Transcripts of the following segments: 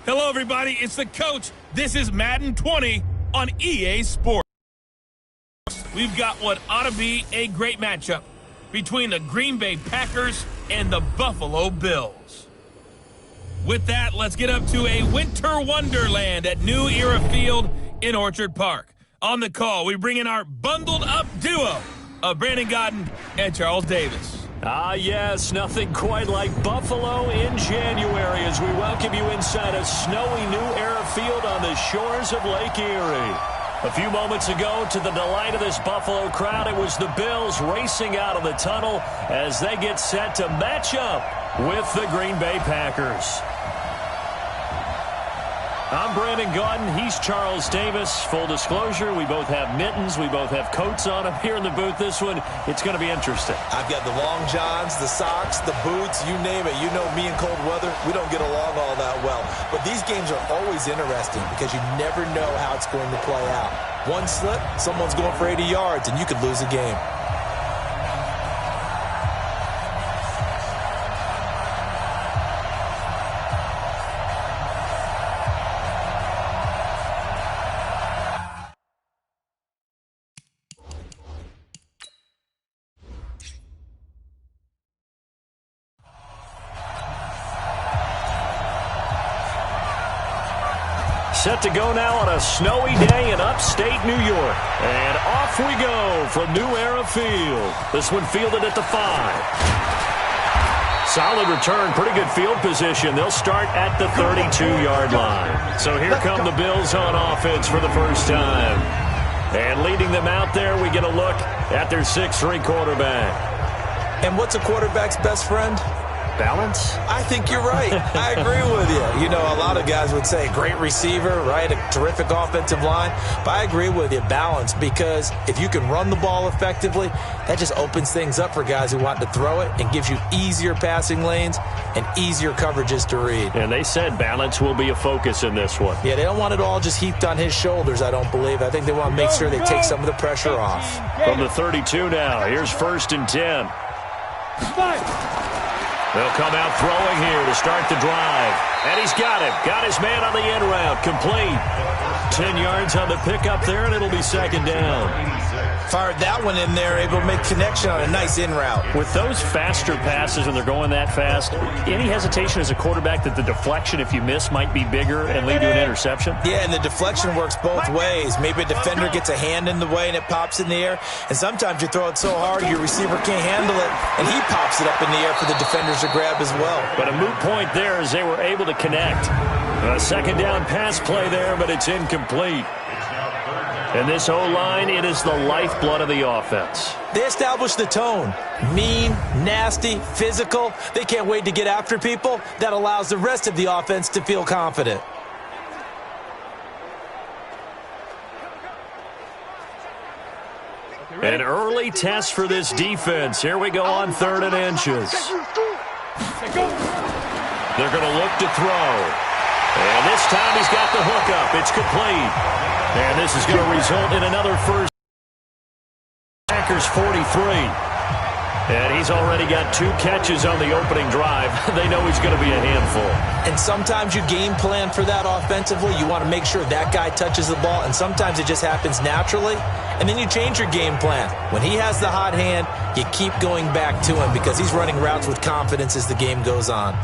Hello, everybody. It's the coach. This is Madden 20 on EA Sports. We've got what ought to be a great matchup between the Green Bay Packers and the Buffalo Bills. With that, let's get up to a winter wonderland at New Era Field in Orchard Park. On the call, we bring in our bundled-up duo of Brandon Godden and Charles Davis. Yes, nothing quite like Buffalo in January as we welcome you inside a snowy New Era Field on the shores of Lake Erie. A few moments ago, to the delight of this Buffalo crowd, it was the Bills racing out of the tunnel as they get set to match up with the Green Bay Packers. I'm Brandon Godden. He's Charles Davis. Full disclosure, we both have mittens. We both have coats on up here in the booth. This one, it's going to be interesting. I've got the long johns, the socks, the boots, you name it. You know me in cold weather, we don't get along all that well. But these games are always interesting because you never know how it's going to play out. One slip, someone's going for 80 yards, and you could lose a game. Set to go now on a snowy day in upstate New York. And off we go from New Era Field. This one fielded at the 5. Solid return, pretty good field position. They'll start at the 32-yard line. So here come the Bills on offense for the first time. And leading them out there, we get a look at their 6'3" quarterback. And what's a quarterback's best friend? Balance? I think you're right. I agree with you. You know, a lot of guys would say great receiver, right? A terrific offensive line. But I agree with you, balance, because if you can run the ball effectively, that just opens things up for guys who want to throw it and gives you easier passing lanes and easier coverages to read. And they said balance will be a focus in this one. Yeah, they don't want it all just heaped on his shoulders, I don't believe. I think they want to make sure they take some of the pressure off. From the 32 now, here's 1st and 10. They'll come out throwing here to start the drive. And he's got him. Got his man on the end route. Complete. 10 yards on the pickup there, and it'll be 2nd down. Fired that one in there, able to make connection on a nice in route. With those faster passes when they're going that fast, any hesitation as a quarterback that the deflection, if you miss, might be bigger and lead to an interception? Yeah, and the deflection works both ways. Maybe a defender gets a hand in the way and it pops in the air. And sometimes you throw it so hard your receiver can't handle it, and he pops it up in the air for the defenders to grab as well. But a moot point there as they were able to connect. A 2nd down pass play there, but it's incomplete. And this O-line, it is the lifeblood of the offense. They establish the tone. Mean, nasty, physical. They can't wait to get after people. That allows the rest of the offense to feel confident. An early test for this defense. Here we go on 3rd and inches. They're going to look to throw. And this time he's got the hook up. It's complete. And this is going to result in another first. Packers 43. And he's already got 2 catches on the opening drive. They know he's going to be a handful. And sometimes you game plan for that offensively. You want to make sure that guy touches the ball. And sometimes it just happens naturally. And then you change your game plan. When he has the hot hand, you keep going back to him because he's running routes with confidence as the game goes on.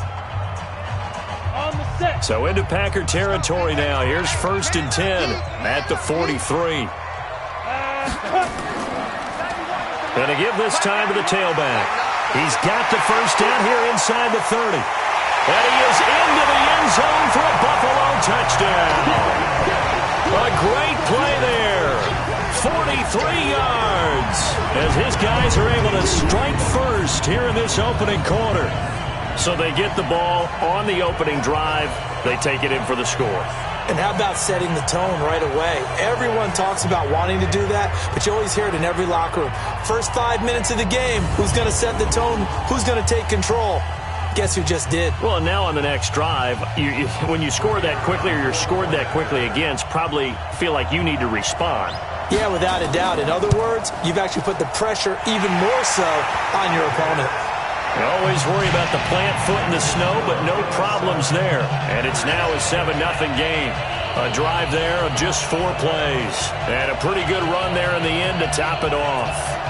So into Packer territory now. Here's 1st and 10 at the 43. Going to give this time to the tailback. He's got the first down here inside the 30. And he is into the end zone for a Buffalo touchdown. A great play there. 43 yards as his guys are able to strike first here in this opening quarter. So they get the ball on the opening drive. They take it in for the score. And how about setting the tone right away? Everyone talks about wanting to do that, but you always hear it in every locker room. First 5 minutes of the game, who's going to set the tone? Who's going to take control? Guess who just did? Well, now on the next drive, when you score that quickly or you're scored that quickly against, probably feel like you need to respond. Yeah, without a doubt. In other words, you've actually put the pressure even more so on your opponent. You always worry about the plant foot in the snow, but no problems there. And it's now a 7-0 game. A drive there of just 4 plays. And a pretty good run there in the end to top it off.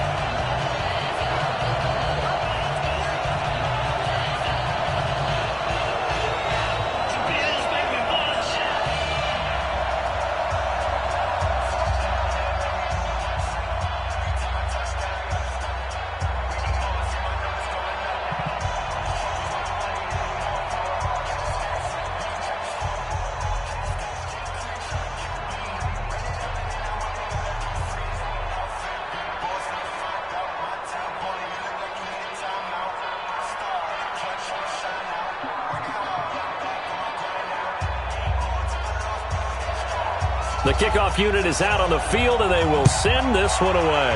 The kickoff unit is out on the field, and they will send this one away.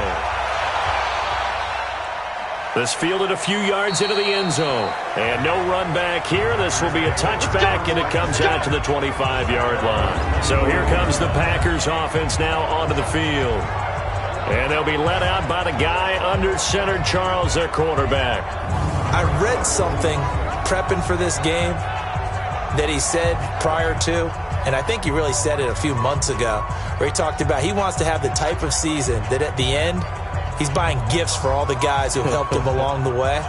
This fielded a few yards into the end zone. And no run back here. This will be a touchback, and it comes out to the 25-yard line. So here comes the Packers offense now onto the field. And they'll be let out by the guy under center, Charles, their quarterback. I read something prepping for this game that he said prior to, and I think he really said it a few months ago, where he talked about he wants to have the type of season that at the end, he's buying gifts for all the guys who helped him along the way.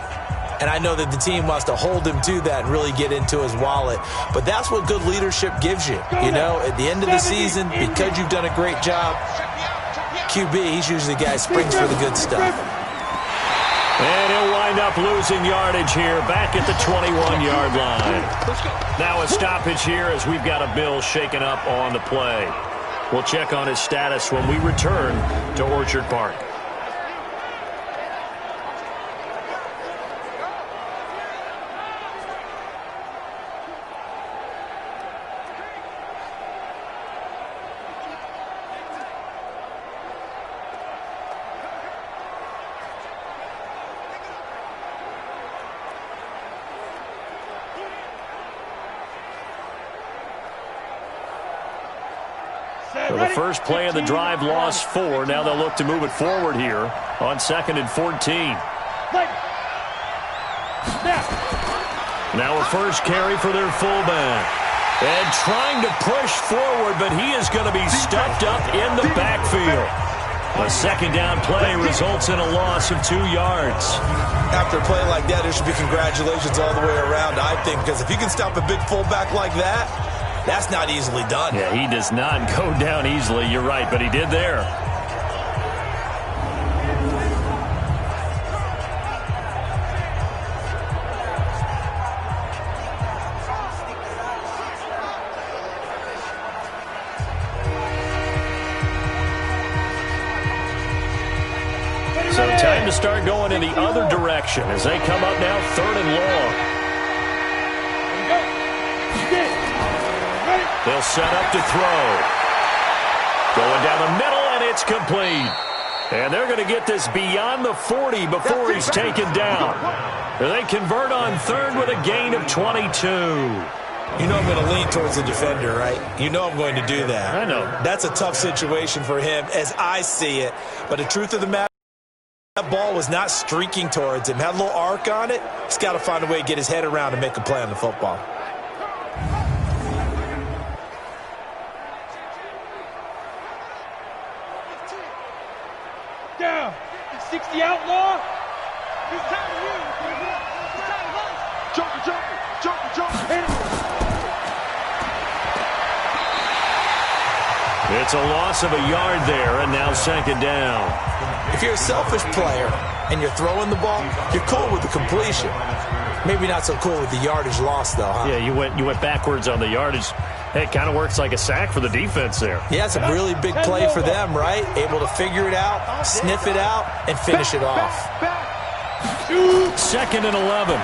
And I know that the team wants to hold him to that and really get into his wallet. But that's what good leadership gives you. You know, at the end of the season, because you've done a great job, QB, he's usually the guy who springs for the good stuff. And he'll wind up losing yardage here back at the 21-yard line. Now a stoppage here as we've got a Bill shaken up on the play. We'll check on his status when we return to Orchard Park. So the first play of the drive lost 4. Now they'll look to move it forward here on 2nd and 14. Now a first carry for their fullback. And trying to push forward, but he is going to be stuffed up in the backfield. A second down play results in a loss of 2 yards. After a play like that, there should be congratulations all the way around, I think, because if you can stop a big fullback like that, that's not easily done. Yeah, he does not go down easily. You're right, but he did there. So time to start going in the other direction as they come up now 3rd and long. They'll set up to throw. Going down the middle, and it's complete. And they're going to get this beyond the 40 before he's taken down. They convert on 3rd with a gain of 22. You know I'm going to lean towards the defender, right? You know I'm going to do that. I know. That's a tough situation for him as I see it. But the truth of the matter, that ball was not streaking towards him. Had a little arc on it. He's got to find a way to get his head around and make a play on the football. Down. 60 outlaw. It's time to win. It's time to run. Jump. Hit it. It's a loss of a yard there, and now 2nd down. If you're a selfish player and you're throwing the ball, you're cool with the completion. Maybe not so cool with the yardage loss, though, huh? Yeah, you went backwards on the yardage. It kind of works like a sack for the defense there. Yeah, it's a really big play for them, right? Able to figure it out, sniff it out, and finish it off. 2nd and 11.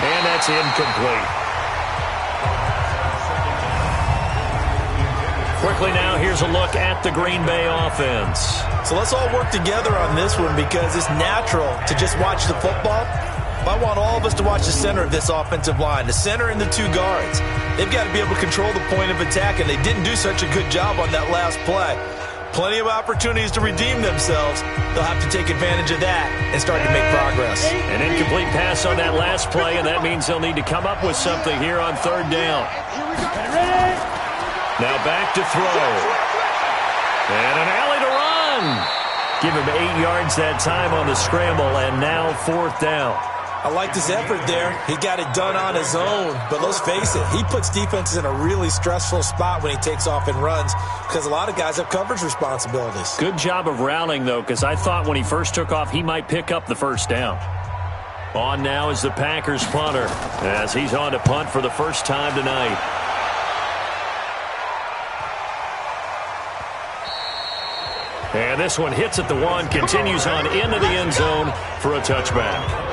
And that's incomplete. Quickly now, here's a look at the Green Bay offense. So let's all work together on this one because it's natural to just watch the football. But I want all of us to watch the center of this offensive line, the center and the 2 guards. They've got to be able to control the point of attack, and they didn't do such a good job on that last play. Plenty of opportunities to redeem themselves. They'll have to take advantage of that and start to make progress. An incomplete pass on that last play, and that means they'll need to come up with something here on third down. Now back to throw. And an alley to run. Give him 8 yards that time on the scramble, and now fourth down. I like his effort there. He got it done on his own. But let's face it, he puts defenses in a really stressful spot when he takes off and runs because a lot of guys have coverage responsibilities. Good job of rallying, though, because I thought when he first took off, he might pick up the first down. On now is the Packers punter as he's on to punt for the first time tonight. And this one hits at the 1, continues on into the end zone for a touchback.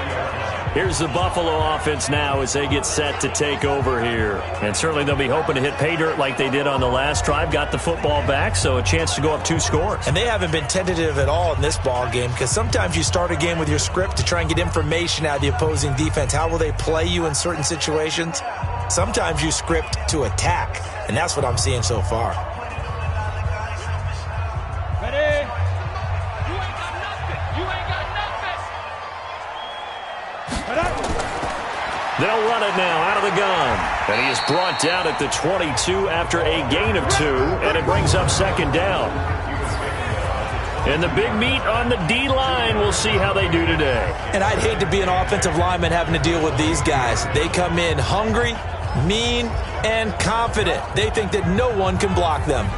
Here's the Buffalo offense now as they get set to take over here. And certainly they'll be hoping to hit pay dirt like they did on the last drive. Got the football back, so a chance to go up 2 scores. And they haven't been tentative at all in this ball game because sometimes you start a game with your script to try and get information out of the opposing defense. How will they play you in certain situations? Sometimes you script to attack, and that's what I'm seeing so far. Ready? You ain't got nothing. You ain't got nothing. They'll run it now out of the gun. And he is brought down at the 22 after a gain of 2, and it brings up second down. And the big meat on the D-line, we'll see how they do today. And I'd hate to be an offensive lineman having to deal with these guys. They come in hungry, mean, and confident. They think that no one can block them.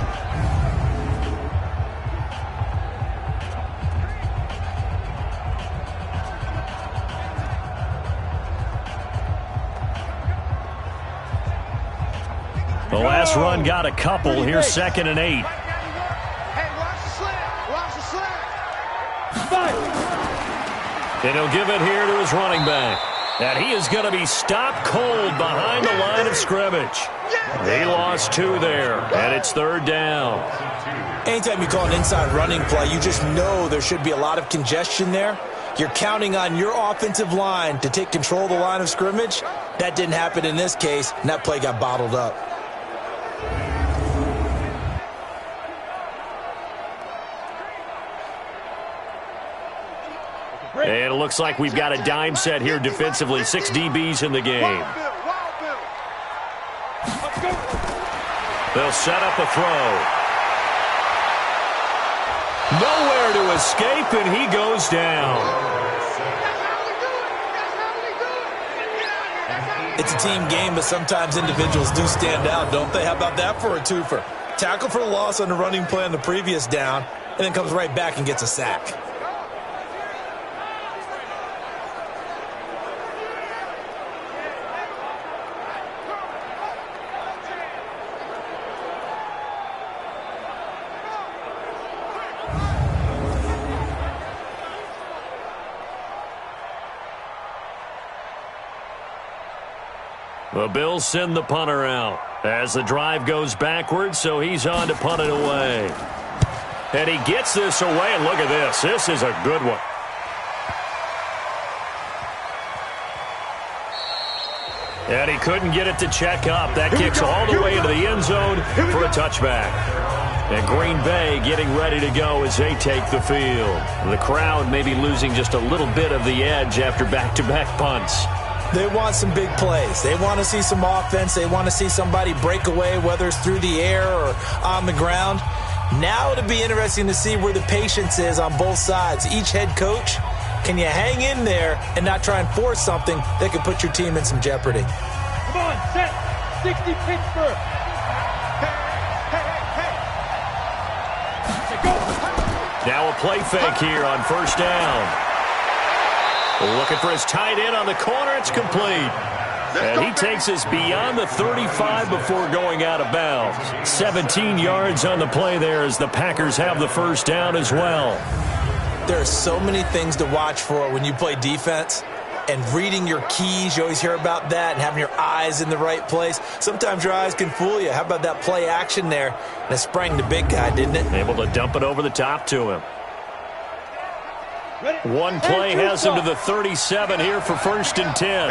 The last run got a couple. Here's 2nd and 8. Hey, watch the slant. Watch the slant. And he'll give it here to his running back. And he is going to be stopped cold behind the line of scrimmage. He lost 2 there, and it's third down. Anytime you call an inside running play, you just know there should be a lot of congestion there. You're counting on your offensive line to take control of the line of scrimmage. That didn't happen in this case, and that play got bottled up. And it looks like we've got a dime set here defensively. 6 DBs in the game. They'll set up a throw. Nowhere to escape, and he goes down. It's a team game, but sometimes individuals do stand out, don't they? How about that for a twofer? Tackle for the loss on the running play on the previous down, and then comes right back and gets a sack. The Bills send the punter out as the drive goes backwards, so he's on to punt it away. And he gets this away, and look at this. This is a good one. And he couldn't get it to check up. That kicks all the way into the end zone for a touchback. And Green Bay getting ready to go as they take the field. The crowd may be losing just a little bit of the edge after back-to-back punts. They want some big plays. They want to see some offense. They want to see somebody break away, whether it's through the air or on the ground. Now it'll be interesting to see where the patience is on both sides. Each head coach, can you hang in there and not try and force something that could put your team in some jeopardy? Come on, set. 60 Pittsburgh. Hey. Go. Now a play fake here on first down. Looking for his tight end on the corner. It's complete. And he takes us beyond the 35 before going out of bounds. 17 yards on the play there as the Packers have the first down as well. There are so many things to watch for when you play defense. And reading your keys, you always hear about that, and having your eyes in the right place. Sometimes your eyes can fool you. How about that play action there? And it sprang the big guy, didn't it? Able to dump it over the top to him. One play has him to the 37 here for 1st and 10.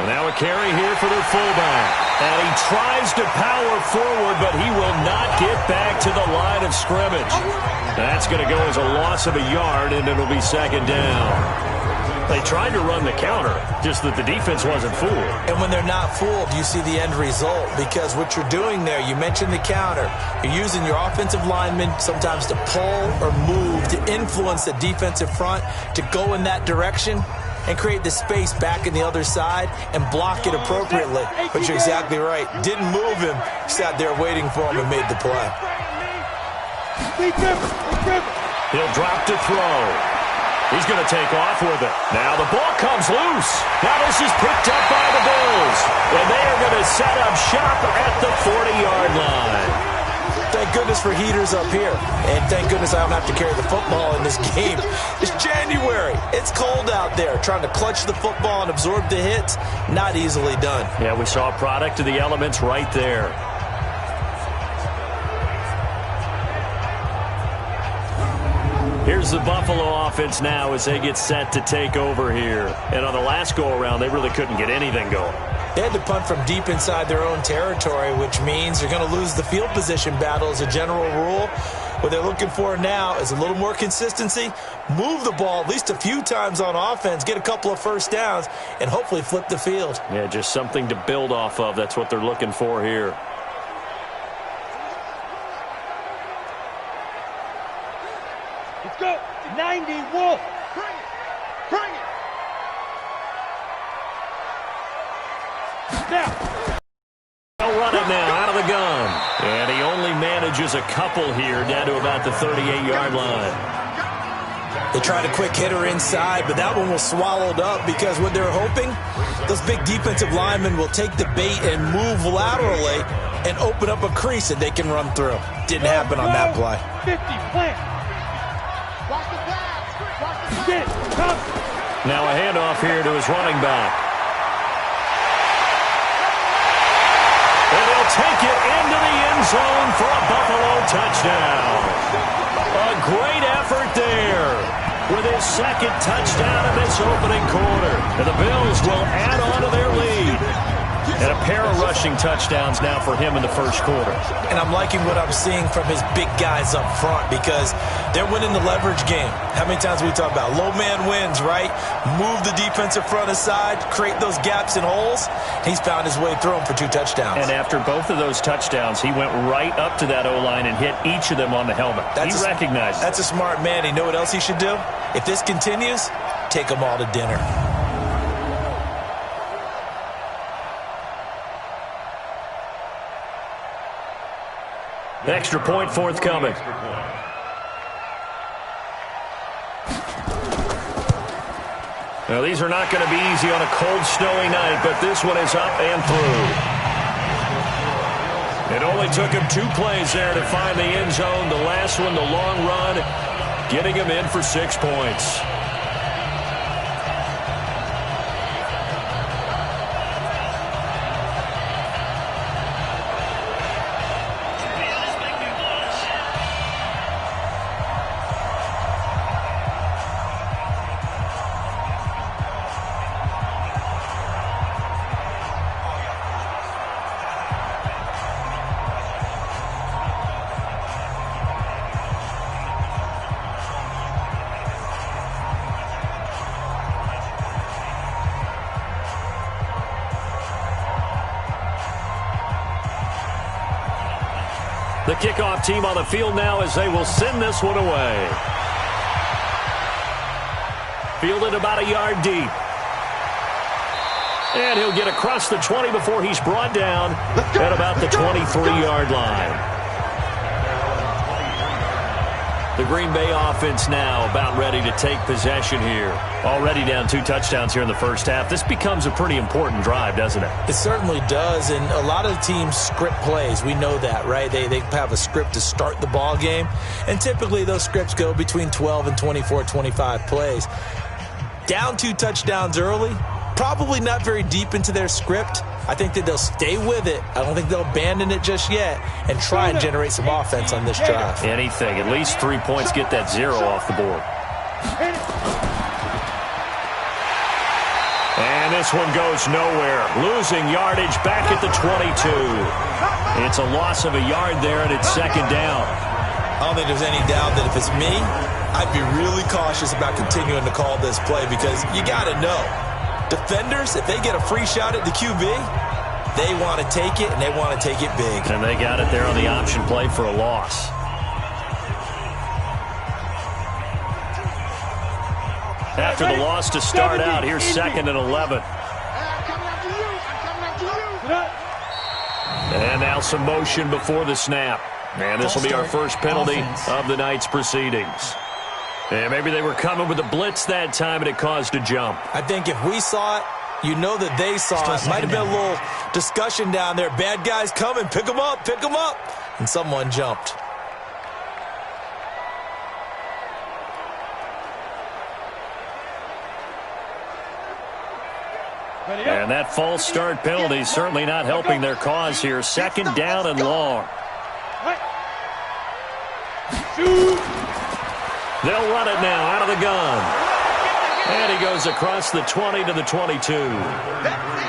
And now a carry here for their fullback. And he tries to power forward, but he will not get back to the line of scrimmage. That's going to go as a loss of a yard, and it'll be second down. They tried to run the counter, just that the defense wasn't fooled. And when they're not fooled, you see the end result, because what you're doing there, you mentioned the counter. You're using your offensive linemen sometimes to pull or move, to influence the defensive front, to go in that direction and create the space back in the other side and block it appropriately. But you're exactly right. Didn't move him, sat there waiting for him and made the play. He'll drop to throw. He's going to take off with it. Now the ball comes loose. Now this is picked up by the Bills. And they are going to set up shop at the 40-yard line. Thank goodness for heaters up here. And thank goodness I don't have to carry the football in this game. It's January. It's cold out there. Trying to clutch the football and absorb the hits, not easily done. Yeah, we saw a product of the elements right there. Here's the Buffalo offense now as they get set to take over here. And on the last go-around, they really couldn't get anything going. They had to punt from deep inside their own territory, which means they're going to lose the field position battle as a general rule. What they're looking for now is a little more consistency, move the ball at least a few times on offense, get a couple of first downs, and hopefully flip the field. Yeah, just something to build off of. That's what they're looking for here. Let's go. 90, Wolf. Bring it. Bring it. Now. They'll run it now out of the gun. And he only manages a couple here down to about the 38-yard line. They tried a quick hitter inside, but that one was swallowed up because what they're hoping, those big defensive linemen will take the bait and move laterally and open up a crease that they can run through. Didn't happen on that play. 50, plant. Now a handoff here to his running back. And he'll take it into the end zone for a Buffalo touchdown. A great effort there with his second touchdown in this opening quarter. And the Bills will add on to their lead. And a pair of rushing touchdowns now for him in the first quarter. And I'm liking what I'm seeing from his big guys up front because they're winning the leverage game. How many times we talk about low man wins, right? Move the defensive front aside, create those gaps and holes. He's found his way through them for 2 touchdowns. And after both of those touchdowns, he went right up to that O-line and hit each of them on the helmet. He recognized it. That's a smart man. You know what else he should do? If this continues, take them all to dinner. Extra point forthcoming. Now, these are not going to be easy on a cold, snowy night, but this one is up and through. It only took him 2 plays there to find the end zone. The last one, the long run, getting him in for 6 points. The kickoff team on the field now as they will send this one away. Fielded about a yard deep. And he'll get across the 20 before he's brought down at about the 23-yard line. The Green Bay offense now about ready to take possession here. Already down 2 touchdowns here in the first half. This becomes a pretty important drive, doesn't it? It certainly does, and a lot of teams script plays. We know that, right? They have a script to start the ball game, and typically those scripts go between 12 and 24, 25 plays. Down 2 touchdowns early, probably not very deep into their script. I think that they'll stay with it. I don't think they'll abandon it just yet and try and generate some offense on this drive. Anything. At least 3 points, get that 0 off the board. And this one goes nowhere. Losing yardage back at the 22. It's a loss of a yard there, and it's second down. I don't think there's any doubt that if it's me, I'd be really cautious about continuing to call this play because you got to know, defenders, if they get a free shot at the QB, they want to take it, and they want to take it big. And they got it there on the option play for a loss. After the loss to start out, here's second and 11. And now some motion before the snap. And this will be our first penalty of the night's proceedings. And maybe they were coming with a blitz that time, and it caused a jump. I think if we saw it, you know that they saw it. Might have been a little discussion down there. Bad guys coming. Pick them up. Pick them up. And someone jumped. And that false start penalty is certainly not helping their cause here. Second down and long. They'll run it now out of the gun. And he goes across the 20 to the 22.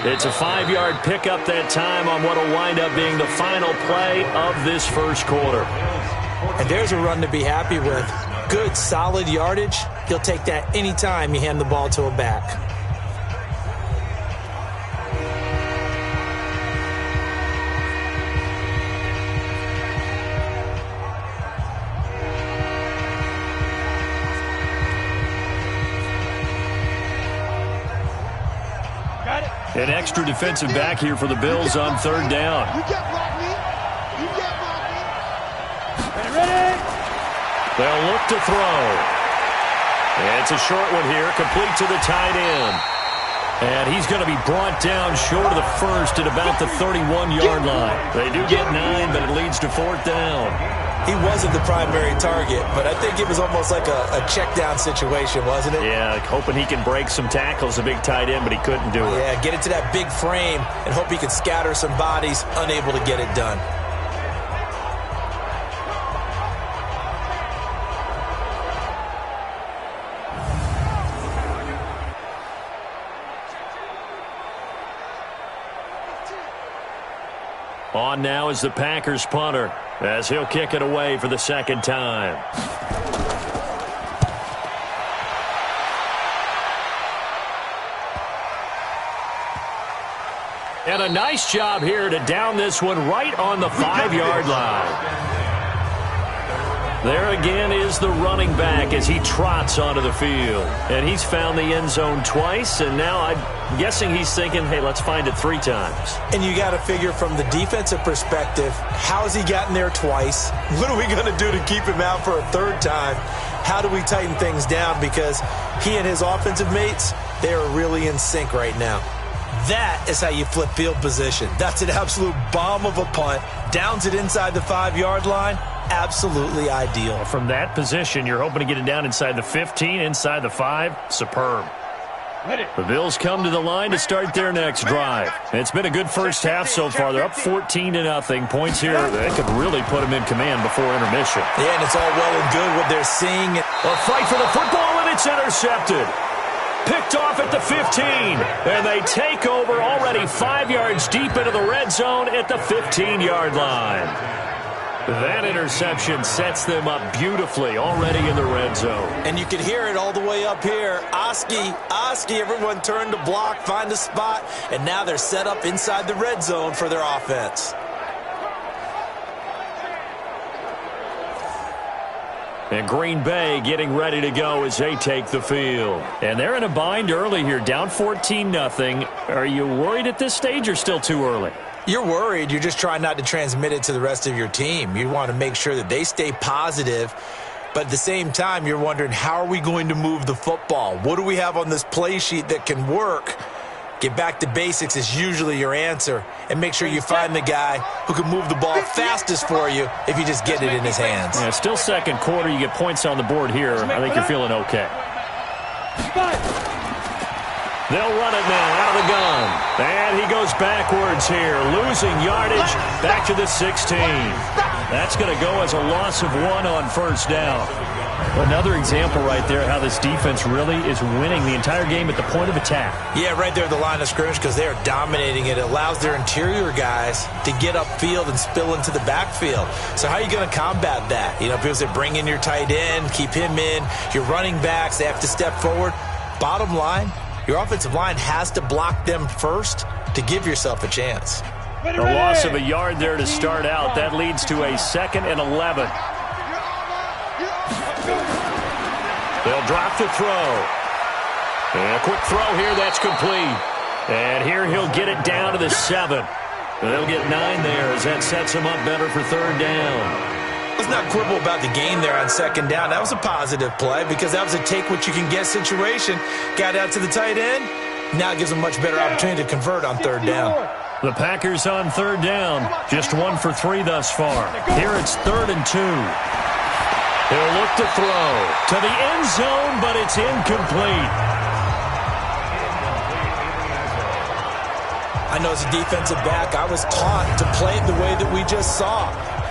It's a 5-yard pickup that time on what will wind up being the final play of this first quarter. And there's a run to be happy with. Good, solid yardage. He'll take that anytime you hand the ball to a back. An extra defensive back here for the Bills on third down. They'll look to throw. It's a short one here, complete to the tight end. And he's going to be brought down short of the first at about the 31-yard line. They do get 9, but it leads to fourth down. He wasn't the primary target, but I think it was almost like a check-down situation, wasn't it? Yeah, hoping he can break some tackles, a big tight end, but he couldn't do it. Yeah, get into that big frame and hope he could scatter some bodies, unable to get it done. On now is the Packers punter, as he'll kick it away for the second time. And a nice job here to down this one right on the 5-yard line. There again is the running back as he trots onto the field. And he's found the end zone twice, and now I'm guessing he's thinking, hey, let's find it 3 times. And you got to figure from the defensive perspective, how's he gotten there twice? What are we going to do to keep him out for a 3rd time? How do we tighten things down? Because he and his offensive mates, they are really in sync right now. That is how you flip field position. That's an absolute bomb of a punt. Downs it inside the 5-yard line. Absolutely ideal. From that position, you're hoping to get it down inside the 15, inside the 5. Superb. The Bills come to the line to start their next drive. It's been a good first half so far. They're up 14-0. Points here that could really put them in command before intermission. Yeah, and it's all well and good what they're seeing. A fight for the football, and it's intercepted. Picked off at the 15, and they take over already 5 yards deep into the red zone at the 15-yard line. That interception sets them up beautifully already in the red zone. And you can hear it all the way up here. Oski, everyone turned to block, find a spot, and now they're set up inside the red zone for their offense. And Green Bay getting ready to go as they take the field. And they're in a bind early here, down 14-0. Are you worried at this stage or still too early? You're worried. You're just trying not to transmit it to the rest of your team. You want to make sure that they stay positive. But at the same time, you're wondering, how are we going to move the football? What do we have on this play sheet that can work? Get back to basics is usually your answer. And make sure you find the guy who can move the ball fastest for you if you just get it in his hands. Yeah, still second quarter. You get points on the board here. I think you're feeling okay. They'll run it now out of the gun. And he goes backwards here, losing yardage back to the 16. That's going to go as a loss of 1 on first down. Another example right there how this defense really is winning the entire game at the point of attack. Yeah, right there at the line of scrimmage because they are dominating it. It allows their interior guys to get upfield and spill into the backfield. So how are you going to combat that? You know, people say bring in your tight end, keep him in. Your running backs, they have to step forward. Bottom line, your offensive line has to block them first to give yourself a chance. A loss of a yard there to start out. That leads to a 2nd and 11. They'll drop the throw. And a quick throw here, that's complete. And here he'll get it down to the 7. They'll get 9 there as that sets him up better for 3rd down. Let's not quibble about the gain there on 2nd down. That was a positive play because that was a take-what-you-can-get situation. Got out to the tight end. Now it gives them a much better opportunity to convert on 3rd down. The Packers on 3rd down. Just 1 for 3 thus far. Here it's 3rd and 2. He'll look to throw to the end zone, but it's incomplete. I know as a defensive back, I was taught to play it the way that we just saw.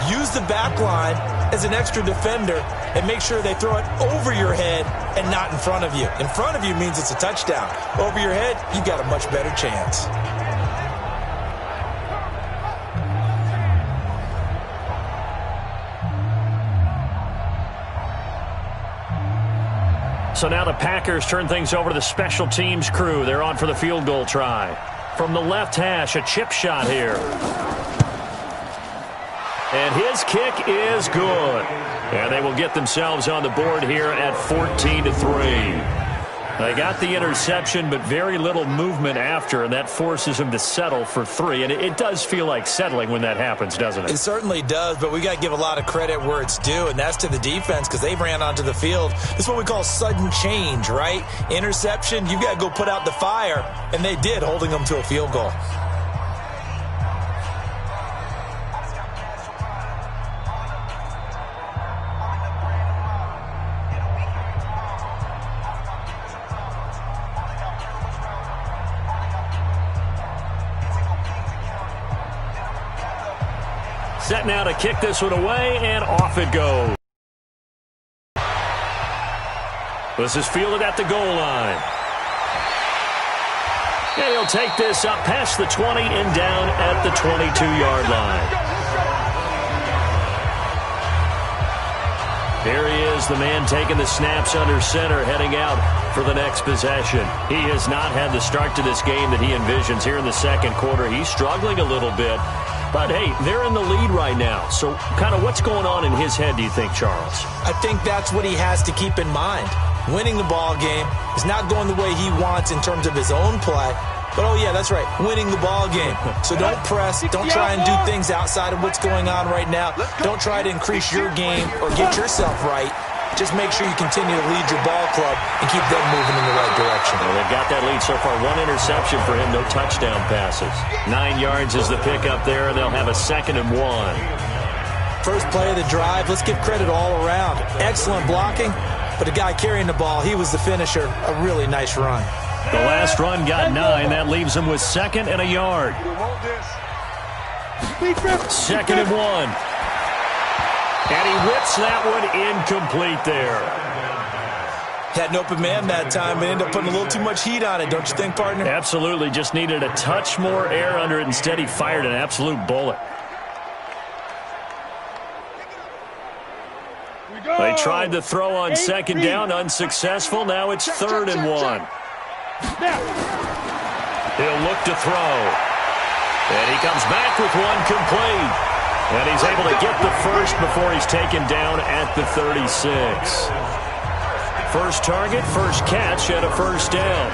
Use the back line as an extra defender and make sure they throw it over your head and not in front of you. In front of you means it's a touchdown. Over your head, you got a much better chance. So now the Packers turn things over to the special teams crew. They're on for the field goal try. From the left hash, a chip shot here. And his kick is good. And they will get themselves on the board here at 14-3. They got the interception, but very little movement after, and that forces them to settle for 3. And it does feel like settling when that happens, doesn't it? It certainly does, but we got to give a lot of credit where it's due, and that's to the defense because they ran onto the field. This is what we call sudden change, right? Interception, you got to go put out the fire, and they did, holding them to a field goal. Set now to kick this one away, and off it goes. This is fielded at the goal line. And he'll take this up past the 20 and down at the 22-yard line. Here he is, the man taking the snaps under center, heading out for the next possession. He has not had the start to this game that he envisions here in the 2nd quarter. He's struggling a little bit. But, hey, they're in the lead right now. So kind of what's going on in his head, do you think, Charles? I think that's what he has to keep in mind. Winning the ball game is not going the way he wants in terms of his own play. But, oh, yeah, that's right, winning the ball game. So don't press. Don't try and do things outside of what's going on right now. Don't try to increase your game or get yourself right. Just make sure you continue to lead your ball club and keep them moving in the right direction. Well, they've got that lead so far. 1 interception for him, no touchdown passes. 9 yards is the pickup there, and they'll have a 2nd and 1. First play of the drive, let's give credit all around. Excellent blocking, but the guy carrying the ball, he was the finisher. A really nice run. The last run got 9. That leaves him with 2nd and a yard. 2nd and 1. And he whips that one incomplete there. Had an open man that time, but ended up putting a little too much heat on it, don't you think, partner? Absolutely. Just needed a touch more air under it. Instead, he fired an absolute bullet. They tried to throw on 2nd down, unsuccessful. Now it's 3rd and 1. He'll look to throw. And he comes back with one complete. And he's able to get the first before he's taken down at the 36. First target, first catch, and a 1st down.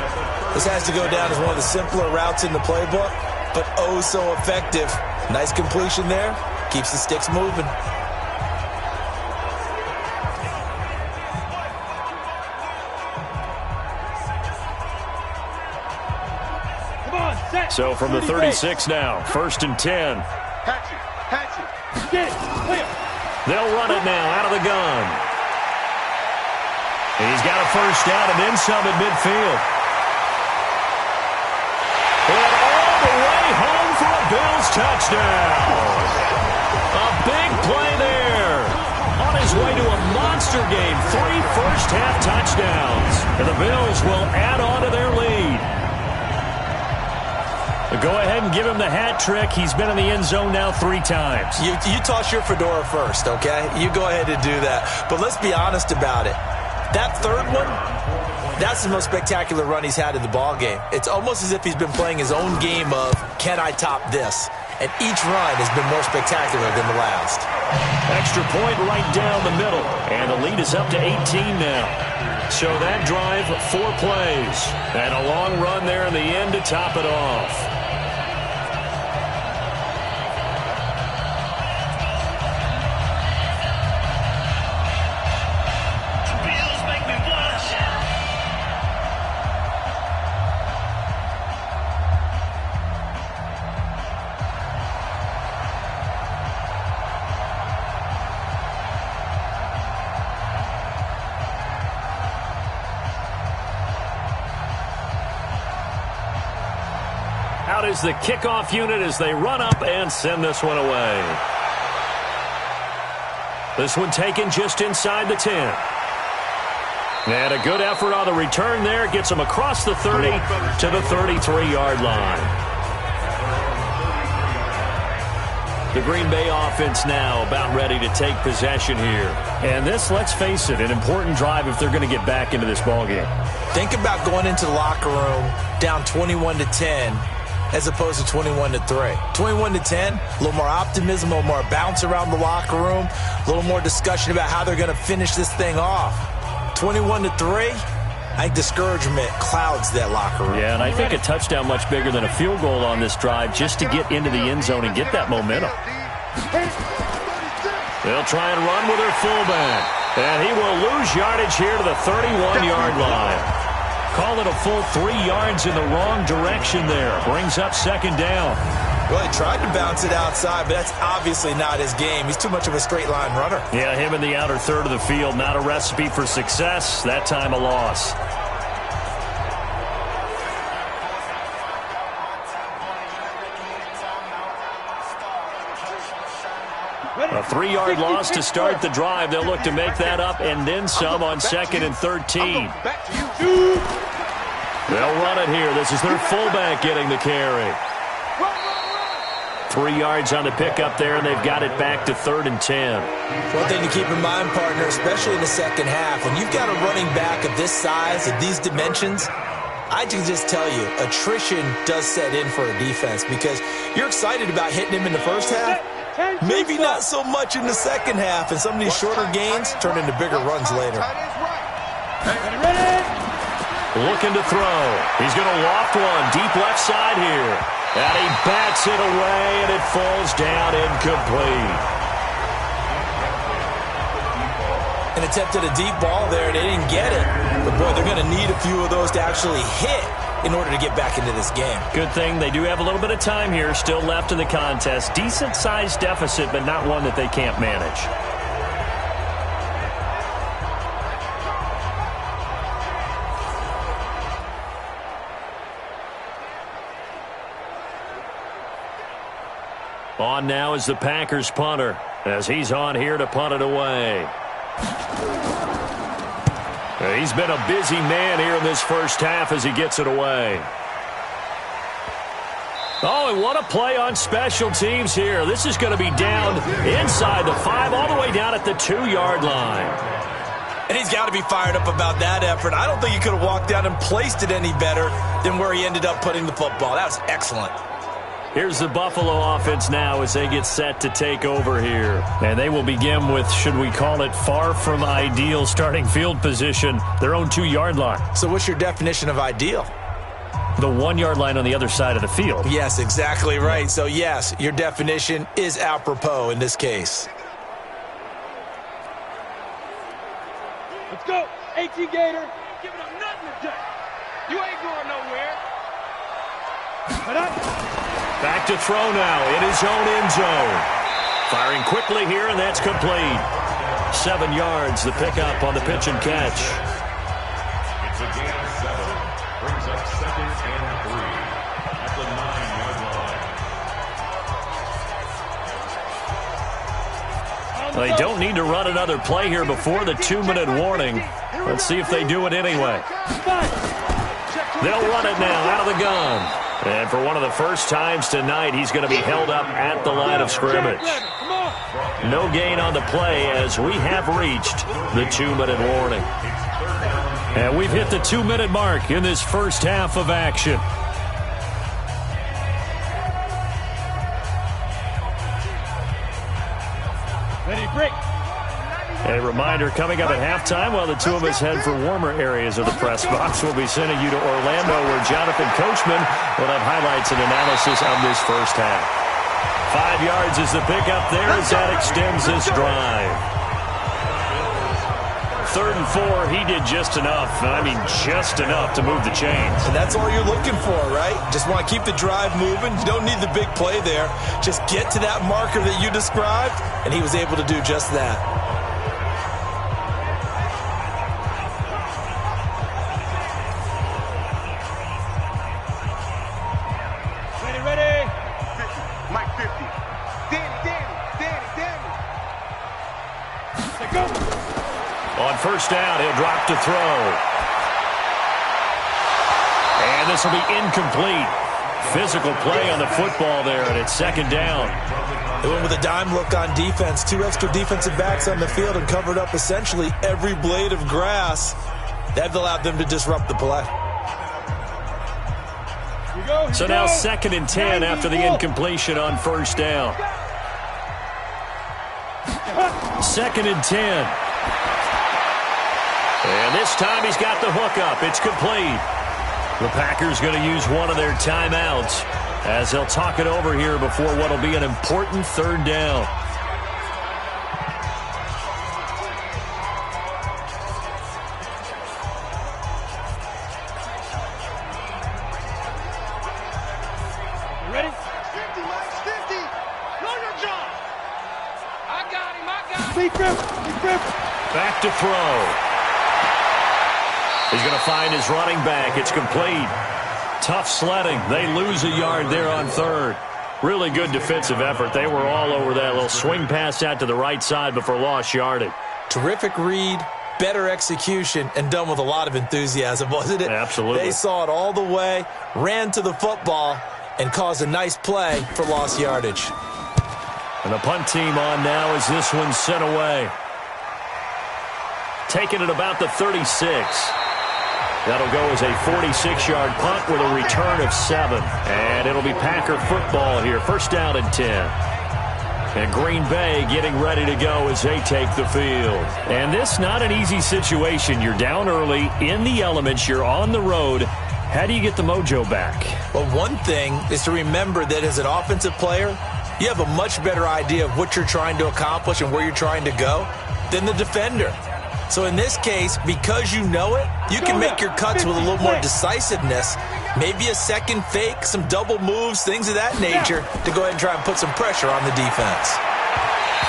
This has to go down as one of the simpler routes in the playbook, but oh so effective. Nice completion there. Keeps the sticks moving. So from the 36 now, 1st and 10. They'll run it now out of the gun. And he's got a 1st down and then some at midfield. And all the way home for a Bills touchdown. A big play there on his way to a monster game. 3 first-half touchdowns. And the Bills will add on to their lead. Go ahead and give him the hat trick. He's been in the end zone now 3 times. You toss your fedora first, okay? You go ahead and do that. But let's be honest about it. That third one, that's the most spectacular run he's had in the ballgame. It's almost as if he's been playing his own game of, can I top this? And each run has been more spectacular than the last. Extra point right down the middle. And the lead is up to 18 now. So that drive, 4 plays. And a long run there in the end to top it off. Out is the kickoff unit as they run up and send this one away. This one taken just inside the 10. And a good effort on the return there. Gets him across the 30 to the 33-yard line. The Green Bay offense now about ready to take possession here. And this, let's face it, an important drive if they're going to get back into this ballgame. Think about going into the locker room down 21-10 as opposed to 21-3. 21-10, a little more optimism, a little more bounce around the locker room, a little more discussion about how they're going to finish this thing off. 21-3, I think discouragement clouds that locker room. Yeah, and I think a touchdown much bigger than a field goal on this drive just to get into the end zone and get that momentum. They'll try and run with their fullback. And he will lose yardage here to the 31-yard line. Call it a full 3 yards in the wrong direction there. Brings up second down. Well, he tried to bounce it outside, but that's obviously not his game. He's too much of a straight line runner. Yeah, him in the outer third of the field. Not a recipe for success. That time a loss. A 3-yard loss to start the drive. They'll look to make that up and then some on 2nd and 13. They'll run it here. This is their fullback getting the carry. 3 yards on the pickup there, and they've got it back to 3rd and 10. One thing to keep in mind, partner, especially in the second half, when you've got a running back of this size, of these dimensions, I can just tell you, attrition does set in for a defense because you're excited about hitting him in the first half. Maybe not so much in the second half, and some of these shorter gains turn into bigger runs later. Looking to throw. He's going to loft one deep left side here. And he bats it away, and it falls down incomplete. An attempt at a deep ball there, they didn't get it. But, boy, they're going to need a few of those to actually hit in order to get back into this game. Good thing they do have a little bit of time here still left in the contest. Decent-sized deficit, but not one that they can't manage. On now is the Packers punter as he's on here to punt it away. He's been a busy man here in this first half as he gets it away. Oh, and what a play on special teams here. This is going to be down inside the 5 all the way down at the 2-yard line. And he's got to be fired up about that effort. I don't think he could have walked down and placed it any better than where he ended up putting the football. That was excellent. Here's the Buffalo offense now as they get set to take over here. And they will begin with, should we call it, far from ideal starting field position, their own 2-yard line. So what's your definition of ideal? The 1-yard line on the other side of the field. Yes, exactly right. So, yes, your definition is apropos in this case. Let's go. 18 Gator. Giving up nothing today. You ain't going nowhere. Back to throw now in his own end zone. Firing quickly here, and that's complete. 7 yards, the pickup on the pitch and catch. It's a gain of 7. Brings up 2nd and 3 at the 9-yard line. They don't need to run another play here before the 2-minute warning. Let's see if they do it anyway. They'll run it now out of the gun. And for one of the first times tonight, he's going to be held up at the line of scrimmage. No gain on the play as we have reached the 2-minute warning. And we've hit the 2-minute mark in this first half of action. Ready, break. A reminder, coming up at halftime, while the two of us head for warmer areas of the press box, we'll be sending you to Orlando, where Jonathan Coachman will have highlights and analysis of this first half. 5 yards is the pickup there as that extends this drive. 3rd and 4, he did just enough. I mean, just enough to move the chains. And that's all you're looking for, right? Just want to keep the drive moving. You don't need the big play there. Just get to that marker that you described, and he was able to do just that. Ready. 50. Mike 50. Danny. Let's go. On first down, he'll drop to throw. And this will be incomplete. Physical play on the football there, and it's 2nd down. They went with a dime look on defense. 2 extra defensive backs on the field and covered up essentially every blade of grass. That allowed them to disrupt the play. So now 2nd and 10 after the incompletion on first down. 2nd and 10. And this time he's got the hook up. It's complete. The Packers going to use one of their timeouts as they'll talk it over here before what will be an important 3rd down. Ready? 50, Mike 50. Know your job. I got him. Deep grip. Back to throw. He's going to find his running back. It's complete. Tough sledding. They lose a yard there on 3rd. Really good defensive effort. They were all over that little swing pass out to the right side before lost yardage. Terrific read, better execution, and done with a lot of enthusiasm, wasn't it? Absolutely. They saw it all the way, ran to the football, and caused a nice play for lost yardage. And the punt team on now as this one's sent away. Taking it about the 36. That'll go as a 46-yard punt with a return of 7. And it'll be Packer football here. 1st down and 10. And Green Bay getting ready to go as they take the field. And this not an easy situation. You're down early, in the elements, you're on the road. How do you get the mojo back? Well, one thing is to remember that as an offensive player, you have a much better idea of what you're trying to accomplish and where you're trying to go than the defender. So in this case, because you know it, you can make your cuts with a little more decisiveness. Maybe a second fake, some double moves, things of that nature to go ahead and try and put some pressure on the defense.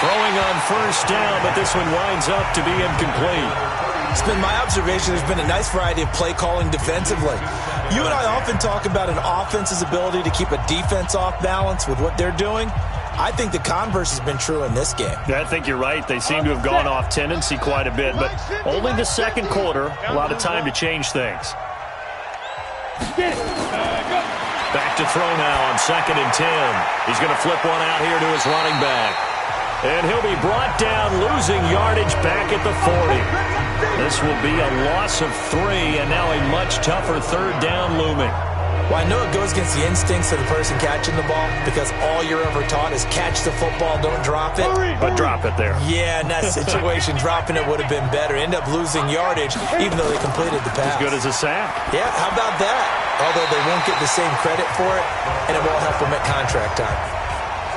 Throwing on first down, but this one winds up to be incomplete. It's been my observation there's been a nice variety of play calling defensively. You and I often talk about an offense's ability to keep a defense off balance with what they're doing. I think the converse has been true in this game. I think you're right. They seem to have gone off tendency quite a bit, but only the 2nd quarter, a lot of time to change things. Back to throw now on 2nd and 10. He's going to flip one out here to his running back. And he'll be brought down, losing yardage back at the 40. This will be a loss of 3, and now a much tougher 3rd down looming. Well, I know it goes against the instincts of the person catching the ball because all you're ever taught is catch the football, don't drop it. But drop it there. Yeah, in that situation, dropping it would have been better. End up losing yardage, even though they completed the pass. As good as a sack. Yeah, how about that? Although they won't get the same credit for it, and it won't help them at contract time.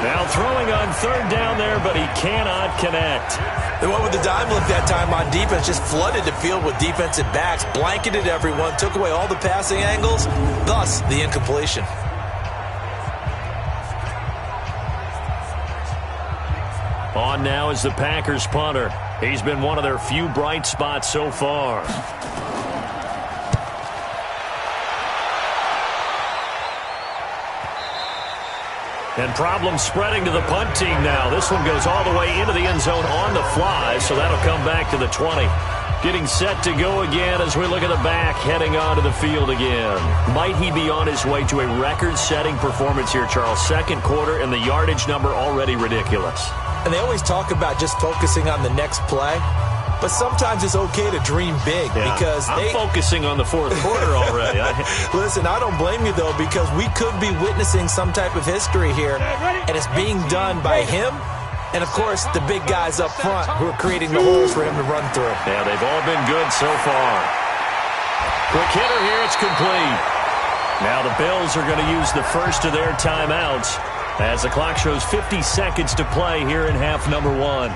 Now throwing on 3rd down there, but he cannot connect. They went with the dime look that time on defense, just flooded the field with defensive backs, blanketed everyone, took away all the passing angles, thus the incompletion. On now is the Packers punter. He's been one of their few bright spots so far. And problems spreading to the punt team now. This one goes all the way into the end zone on the fly, so that'll come back to the 20. Getting set to go again as we look at the back, heading onto the field again. Might he be on his way to a record-setting performance here, Charles? Second quarter, and the yardage number already ridiculous. And they always talk about just focusing on the next play. But sometimes it's okay to dream big because I'm focusing on the fourth quarter already. Listen, I don't blame you, though, because we could be witnessing some type of history here, and it's being done by him and, of course, the big guys up front who are creating the holes for him to run through. Yeah, they've all been good so far. Quick hitter here, it's complete. Now the Bills are going to use the first of their timeouts as the clock shows 50 seconds to play here in half number 1.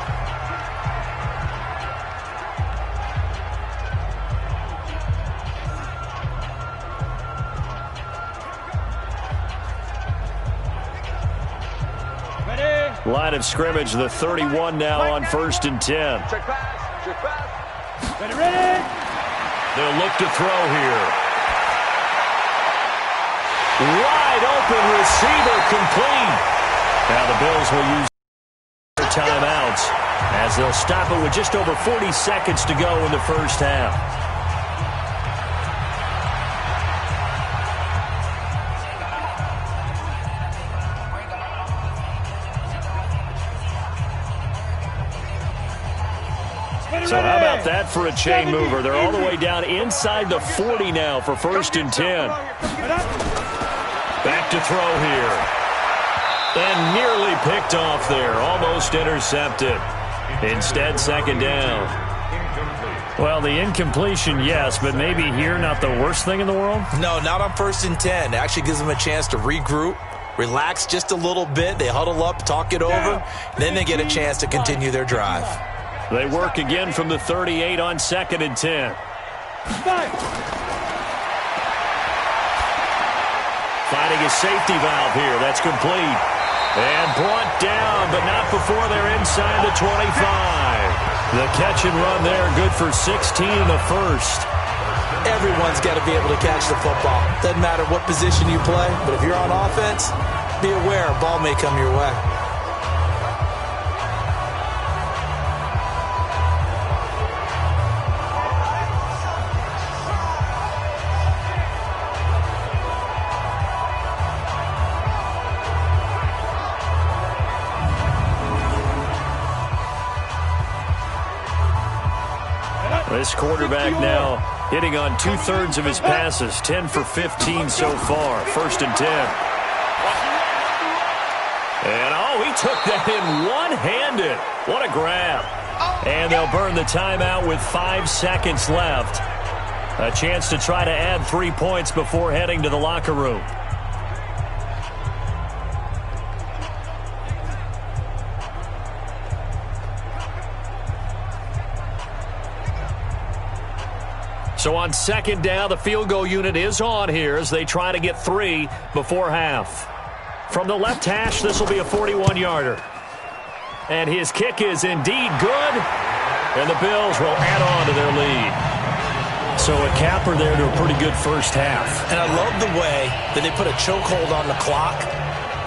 Line of scrimmage, the 31 now on 1st and 10. Check pass. Ready. They'll look to throw here. Wide open receiver complete. Now the Bills will use their timeouts as they'll stop it with just over 40 seconds to go in the first half. So how about that for a chain mover? They're all the way down inside the 40 now for 1st and 10. Back to throw here. And nearly picked off there. Almost intercepted. Instead, 2nd down. Well, the incompletion, yes, but maybe here not the worst thing in the world? No, not on 1st and 10. It actually gives them a chance to regroup, relax just a little bit. They huddle up, talk it over, then they get a chance to continue their drive. They work again from the 38 on 2nd and 10. Finding a safety valve here. That's complete. And brought down, but not before they're inside the 25. The catch and run there, good for 16 and a first. Everyone's got to be able to catch the football. Doesn't matter what position you play, but if you're on offense, be aware a ball may come your way. This quarterback now hitting on 2/3 of his passes, 10 for 15 so far. 1st and 10. And, he took that in one-handed. What a grab. And they'll burn the timeout with 5 seconds left. A chance to try to add 3 points before heading to the locker room. So on 2nd down, the field goal unit is on here as they try to get 3 before half. From the left hash, this will be a 41-yarder. And his kick is indeed good. And the Bills will add on to their lead. So a capper there to a pretty good first half. And I love the way that they put a chokehold on the clock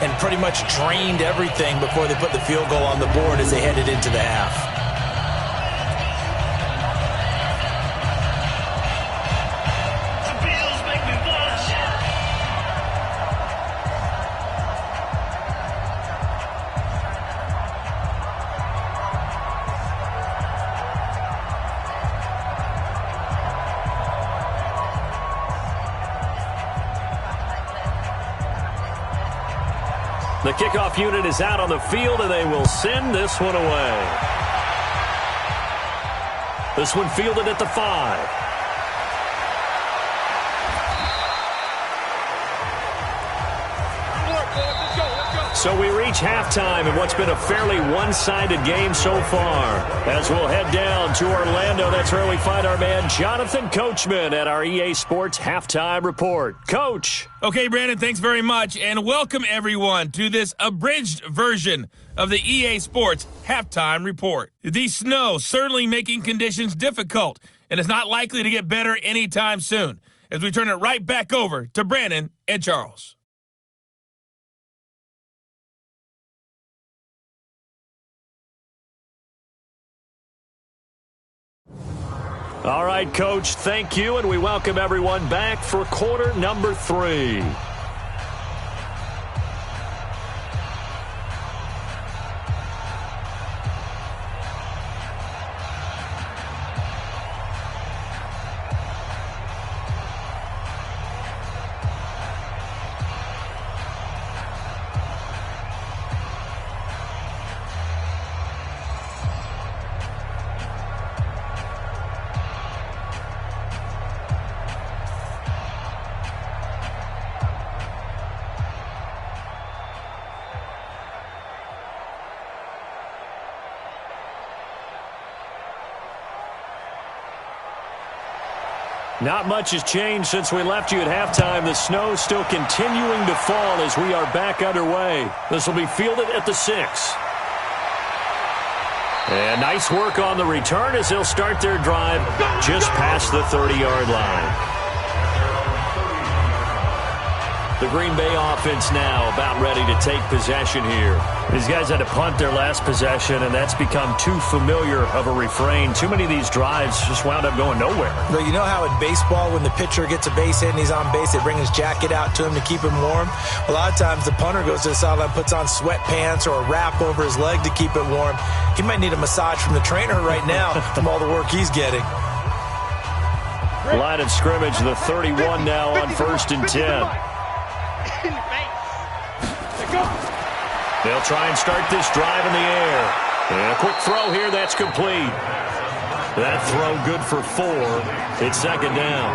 and pretty much drained everything before they put the field goal on the board as they headed into the half. The kickoff unit is out on the field, and they will send this one away. This one fielded at the 5. So we reach halftime in what's been a fairly one-sided game so far. As we'll head down to Orlando, that's where we find our man Jonathan Coachman at our EA Sports Halftime Report. Coach. Okay, Brandon, thanks very much, and welcome everyone to this abridged version of the EA Sports Halftime Report. The snow certainly making conditions difficult, and it's not likely to get better anytime soon, as we turn it right back over to Brandon and Charles. All right, Coach, thank you, and we welcome everyone back for quarter number 3. Not much has changed since we left you at halftime. The snow still continuing to fall as we are back underway. This will be fielded at the 6. And nice work on the return as they'll start their drive just past the 30-yard line. The Green Bay offense now about ready to take possession here. These guys had to punt their last possession, and that's become too familiar of a refrain. Too many of these drives just wound up going nowhere. But you know how in baseball, when the pitcher gets a base hit and he's on base, they bring his jacket out to him to keep him warm? A lot of times the punter goes to the sideline, puts on sweatpants or a wrap over his leg to keep it warm. He might need a massage from the trainer right now from all the work he's getting. Line of scrimmage, the 31 now on 1st and 10. They'll try and start this drive in the air. And a quick throw here, that's complete. That throw good for 4. It's 2nd down.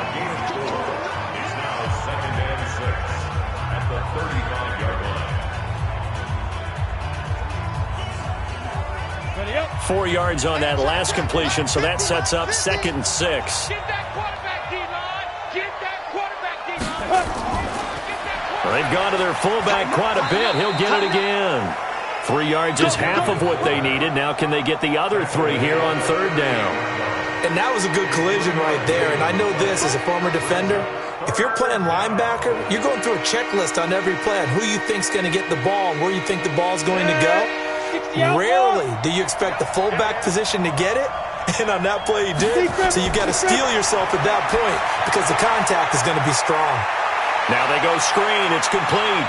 A gain of 4 is now 2nd and 6 at the 35-yard line. Ready up. 4 yards on that last completion, so that sets up 2nd and 6. Get that quarterback, D-line. Get that quarterback, D-line. They've gone to their fullback quite a bit. He'll get it again. 3 yards is half of what they needed. Now can they get the other 3 here on 3rd down? And that was a good collision right there. And I know this as a former defender. If you're playing linebacker, you're going through a checklist on every play on who you think's going to get the ball and where you think the ball's going to go. Rarely do you expect the fullback position to get it. And on that play, he did. So you've got to steel yourself at that point because the contact is going to be strong. Now they go screen. It's complete.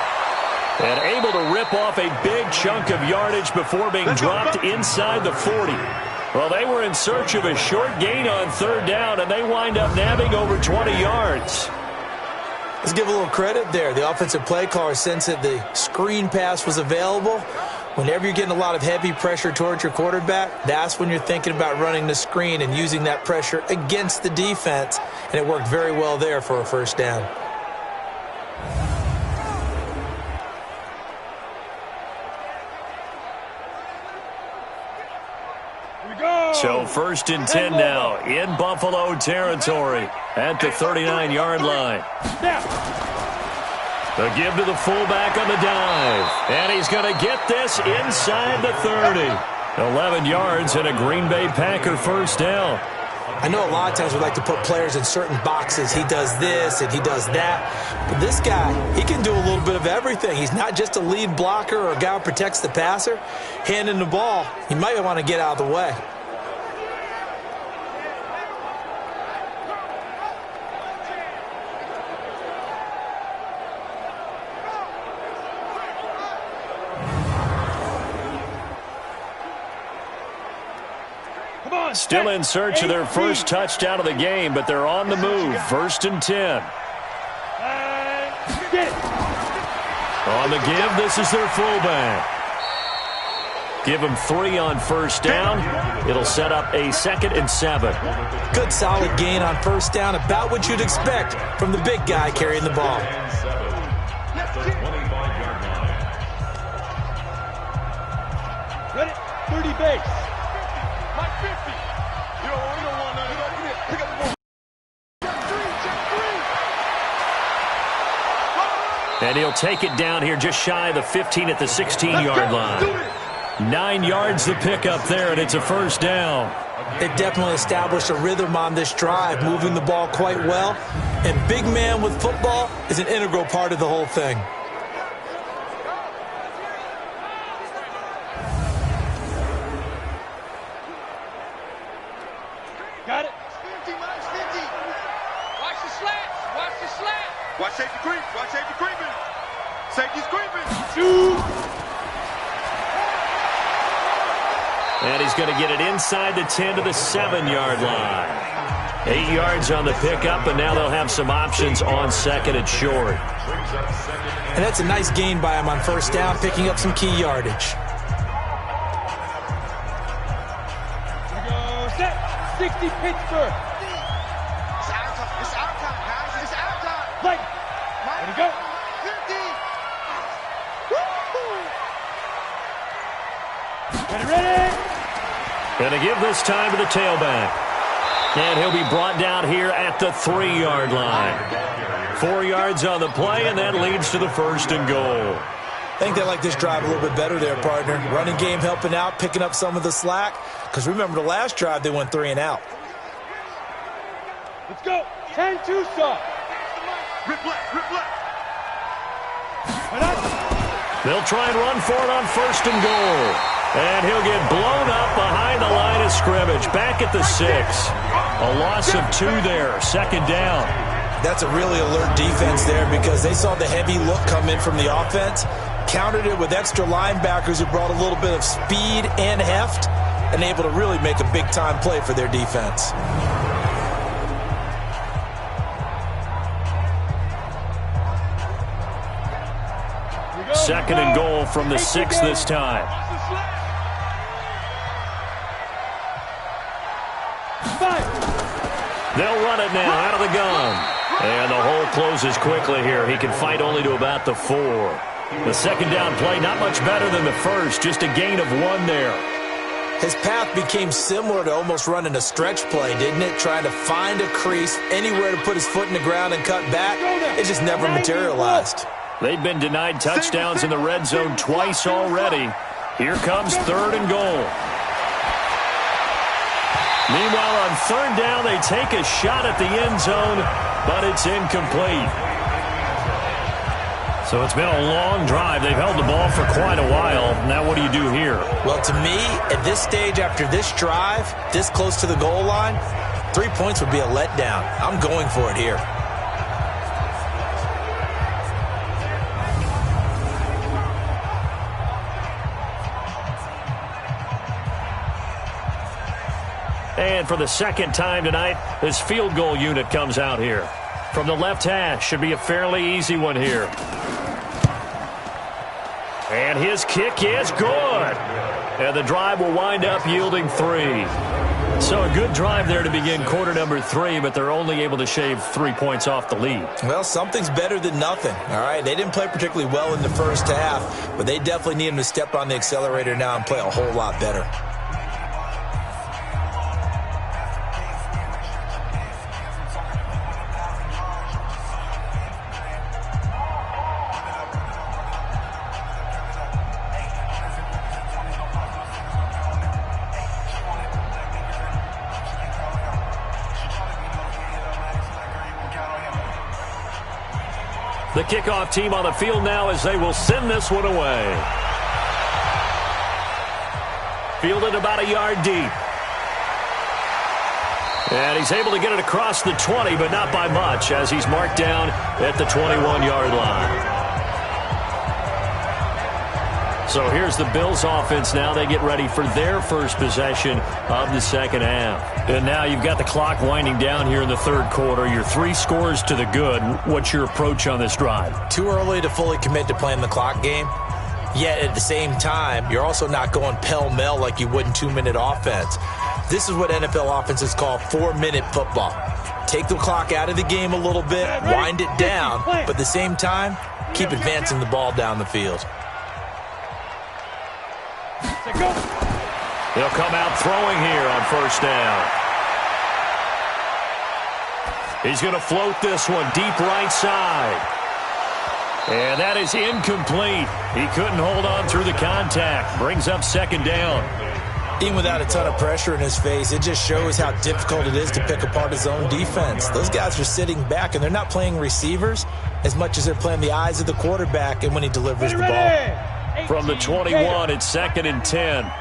And able to rip off a big chunk of yardage before being dropped inside the 40. Well, they were in search of a short gain on 3rd down, and they wind up nabbing over 20 yards. Let's give a little credit there. The offensive play caller sensed that the screen pass was available. Whenever you're getting a lot of heavy pressure towards your quarterback, that's when you're thinking about running the screen and using that pressure against the defense. And it worked very well there for a 1st down. So 1st and 10 now in Buffalo territory at the 39-yard line. The give to the fullback on the dive. And he's going to get this inside the 30. 11 yards and a Green Bay Packer 1st down. I know a lot of times we like to put players in certain boxes. He does this and he does that. But this guy, he can do a little bit of everything. He's not just a lead blocker or a guy who protects the passer. Handing the ball, you might want to get out of the way. Still in search of their first touchdown of the game, but they're on the move. 1st and 10. On the give, this is their fullback. Give them 3 on 1st down. It'll set up a 2nd and 7. Good solid gain on 1st down, about what you'd expect from the big guy carrying the ball. Ready? 30 base. My 50. You don't want none. Pick up the ball. And he'll take it down here just shy of the 15 at the 16-yard line. 9 yards the pickup there, and it's a 1st down. They've definitely established a rhythm on this drive, moving the ball quite well. And big man with football is an integral part of the whole thing. Watch safety creep. Watch safety creeping. Safety's creeping. Shoot. And he's going to get it inside the 10 to the 7-yard line. 8 yards on the pickup, and now they'll have some options on second and short. And that's a nice gain by him on first down, picking up some key yardage. Here we go. Set. 60 Pittsburgh. It's our time. It's our time, guys. It's our time. Play. There we go. 50. Ready, ready. Going to give this time to the tailback. And he'll be brought down here at the 3-yard line. 4 yards on the play, and that leads to the first and goal. I think they like this drive a little bit better there, partner. Running game helping out, picking up some of the slack. Because remember, the last drive, they went 3 and out. Let's go. 10-2 stop. Rip left, rip left. They'll try and run for it on first and goal. And he'll get blown up behind the line of scrimmage. Back at the 6. A loss of 2 there. Second down. That's a really alert defense there because they saw the heavy look come in from the offense, countered it with extra linebackers who brought a little bit of speed and heft, and able to really make a big-time play for their defense. Second and goal from the 6 this time. They'll run it now out of the gun. And the hole closes quickly here. He can fight only to about the 4. The second down play, not much better than the first. Just a gain of 1 there. His path became similar to almost running a stretch play, didn't it? Trying to find a crease, anywhere to put his foot in the ground and cut back. It just never materialized. They've been denied touchdowns in the red zone twice already. Here comes third and goal. Meanwhile, on third down, they take a shot at the end zone, but it's incomplete. So it's been a long drive. They've held the ball for quite a while. Now what do you do here? Well, to me, at this stage, after this drive, this close to the goal line, 3 points would be a letdown. I'm going for it here. And for the second time tonight, this field goal unit comes out here. From the left hash, should be a fairly easy one here. And his kick is good. And the drive will wind up yielding 3. So a good drive there to begin quarter number 3, but they're only able to shave 3 points off the lead. Well, something's better than nothing, all right? They didn't play particularly well in the first half, but they definitely need him to step on the accelerator now and play a whole lot better. The kickoff team on the field now as they will send this one away. Fielded about a yard deep. And he's able to get it across the 20, but not by much as he's marked down at the 21-yard line. So here's the Bills offense now. They get ready for their first possession of the second half. And now you've got the clock winding down here in the third quarter. You're 3 scores to the good. What's your approach on this drive? Too early to fully commit to playing the clock game. Yet at the same time, you're also not going pell-mell like you would in 2-minute offense. This is what NFL offenses call 4-minute football. Take the clock out of the game a little bit, wind it down, but at the same time, keep advancing the ball down the field. He'll come out throwing here on first down. He's going to float this one deep right side. And that is incomplete. He couldn't hold on through the contact. Brings up second down. Even without a ton of pressure in his face, it just shows how difficult it is to pick apart his own defense. Those guys are sitting back, and they're not playing receivers as much as they're playing the eyes of the quarterback and when he delivers the ball. From the 21, it's second and 10.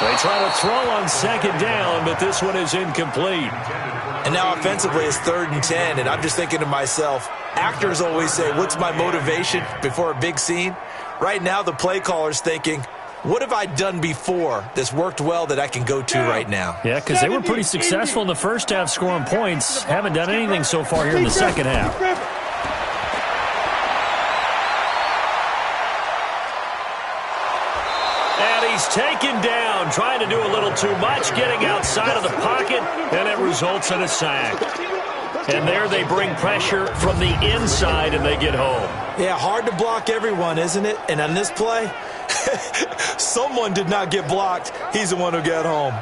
They try to throw on second down, but this one is incomplete. And now offensively it's 3rd and 10, and I'm just thinking to myself, actors always say, what's my motivation before a big scene? Right now the play caller's thinking, what have I done before that's worked well that I can go to right now? Yeah, because they were pretty successful in the first half scoring points. Haven't done anything so far here in the second half. And he's taken down, trying to do a little too much, getting outside of the pocket, and it results in a sack. And there they bring pressure from the inside, and they get home. Yeah, hard to block everyone, isn't it? And on this play, someone did not get blocked. He's the one who got home.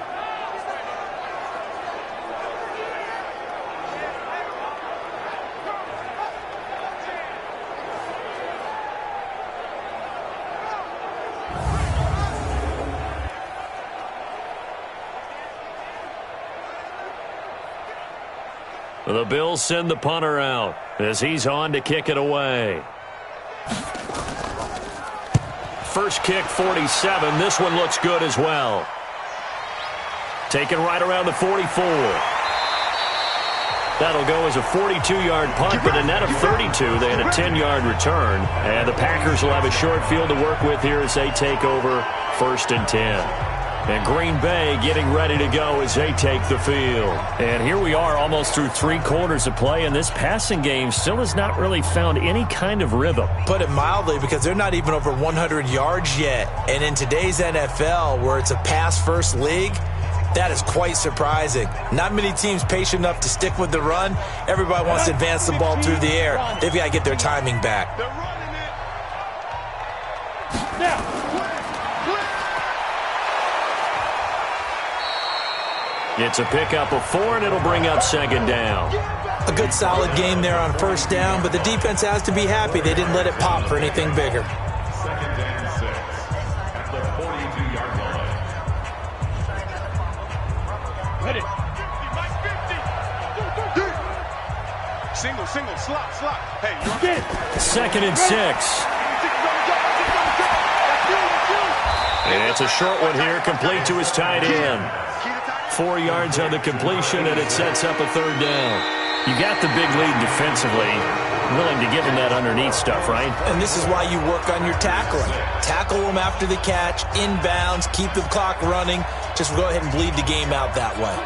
The Bills send the punter out as he's on to kick it away. First kick, 47. This one looks good as well. Taken right around the 44. That'll go as a 42-yard punt, but a net of 32. They had a 10-yard return. And the Packers will have a short field to work with here as they take over 1st and 10. And Green Bay getting ready to go as they take the field. And here we are almost through 3 quarters of play, and this passing game still has not really found any kind of rhythm. Put it mildly, because they're not even over 100 yards yet. And in today's NFL, where it's a pass-first league, that is quite surprising. Not many teams patient enough to stick with the run. Everybody wants to advance the ball through the air. They've got to get their timing back. Now. It's a pickup of 4, and it'll bring up 2nd down. A good solid game there on 1st down, but the defense has to be happy they didn't let it pop for anything bigger. 2nd and 6 at the 42-yard line. Ready. Single, slot. Hey, you're in. 2nd and 6. And it's a short one here, complete to his tight end. 4 yards on the completion, and it sets up a 3rd down. You got the big lead defensively. Willing to give him that underneath stuff, right? And this is why you work on your tackling. Tackle them after the catch, inbounds, keep the clock running. Just go ahead and bleed the game out that way.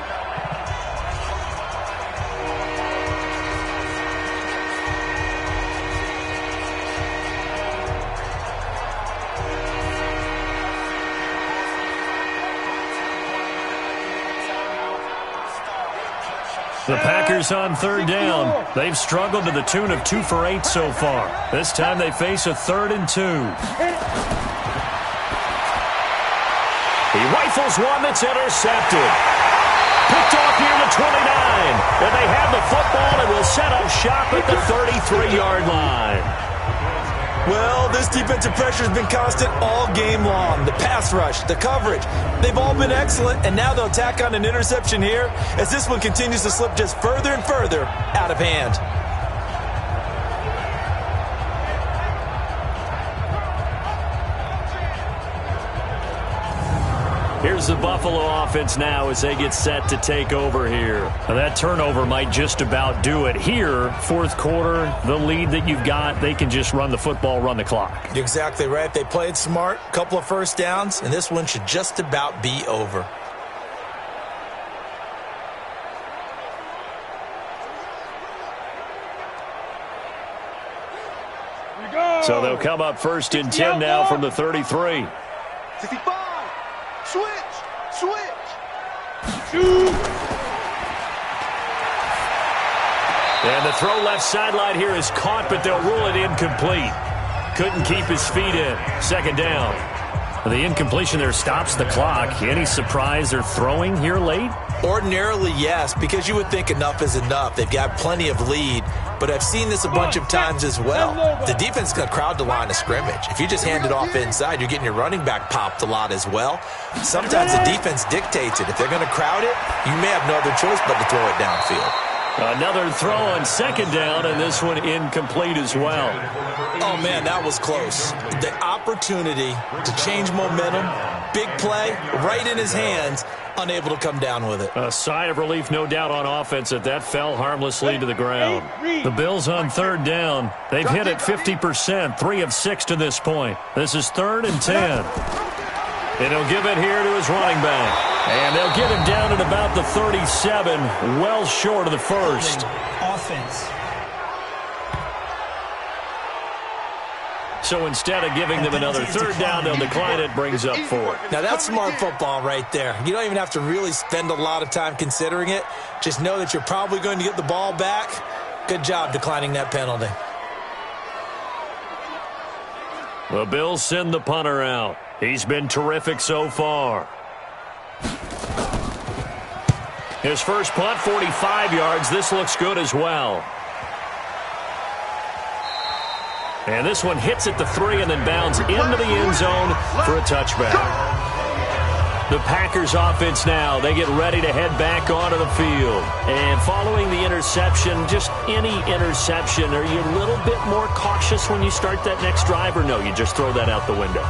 The Packers on 3rd down. They've struggled to the tune of 2 for 8 so far. This time they face a 3rd and 2. He rifles one that's intercepted. Picked off near the 29. And they have the football and will set up shop at the 33-yard line. Well, this defensive pressure has been constant all game long. The pass rush, the coverage, they've all been excellent, and now they'll tack on an interception here as this one continues to slip just further and further out of hand. Here's the Buffalo offense now as they get set to take over here. Now that turnover might just about do it here. 4th quarter, the lead that you've got, they can just run the football, run the clock. You're exactly right. They played smart, couple of 1st downs, and this one should just about be over. So they'll come up 1st and 10 now from the 33. 65. Switch. And the throw left sideline here is caught, but they'll rule it incomplete. Couldn't keep his feet in. 2nd down. The incompletion there stops the clock. Any surprise they're throwing here late? Ordinarily, yes, because you would think enough is enough. They've got plenty of lead, but I've seen this a bunch of times as well. The defense is going to crowd the line of scrimmage. If you just hand it off inside, you're getting your running back popped a lot as well. Sometimes the defense dictates it. If they're going to crowd it, you may have no other choice but to throw it downfield. Another throw on second down, and this one incomplete as well. Oh, man, that was close. The opportunity to change momentum, big play, right in his hands, unable to come down with it. A sigh of relief, no doubt, on offense that fell harmlessly to the ground. The Bills on third down. They've hit it 50%, 3 of 6 to this point. This is 3rd and 10. And he'll give it here to his running back. And they'll get him down at about the 37, well short of the first. Offense. So instead of giving them another third down, they'll decline it, brings up 4. Now, that's smart football right there. You don't even have to really spend a lot of time considering it. Just know that you're probably going to get the ball back. Good job declining that penalty. The Bills send the punter out. He's been terrific so far. His first punt, 45 yards. This looks good as well. And this one hits at the 3 and then bounds into the end zone for a touchback. The Packers offense now, they get ready to head back onto the field. And following the interception, just any interception, are you a little bit more cautious when you start that next drive, or no, you just throw that out the window?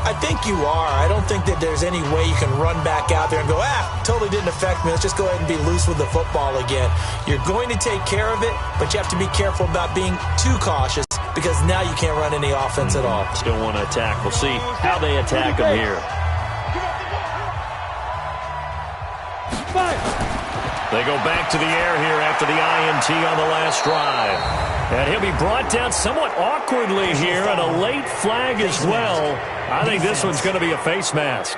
I think you are. I don't think that there's any way you can run back out there and go, totally didn't affect me. Let's just go ahead and be loose with the football again. You're going to take care of it, but you have to be careful about being too cautious because now you can't run any offense at all. Still want to attack. We'll see how they attack him here. They go back to the air here after the INT on the last drive. And he'll be brought down somewhat awkwardly here, and a late flag as well. I think this one's going to be a face mask.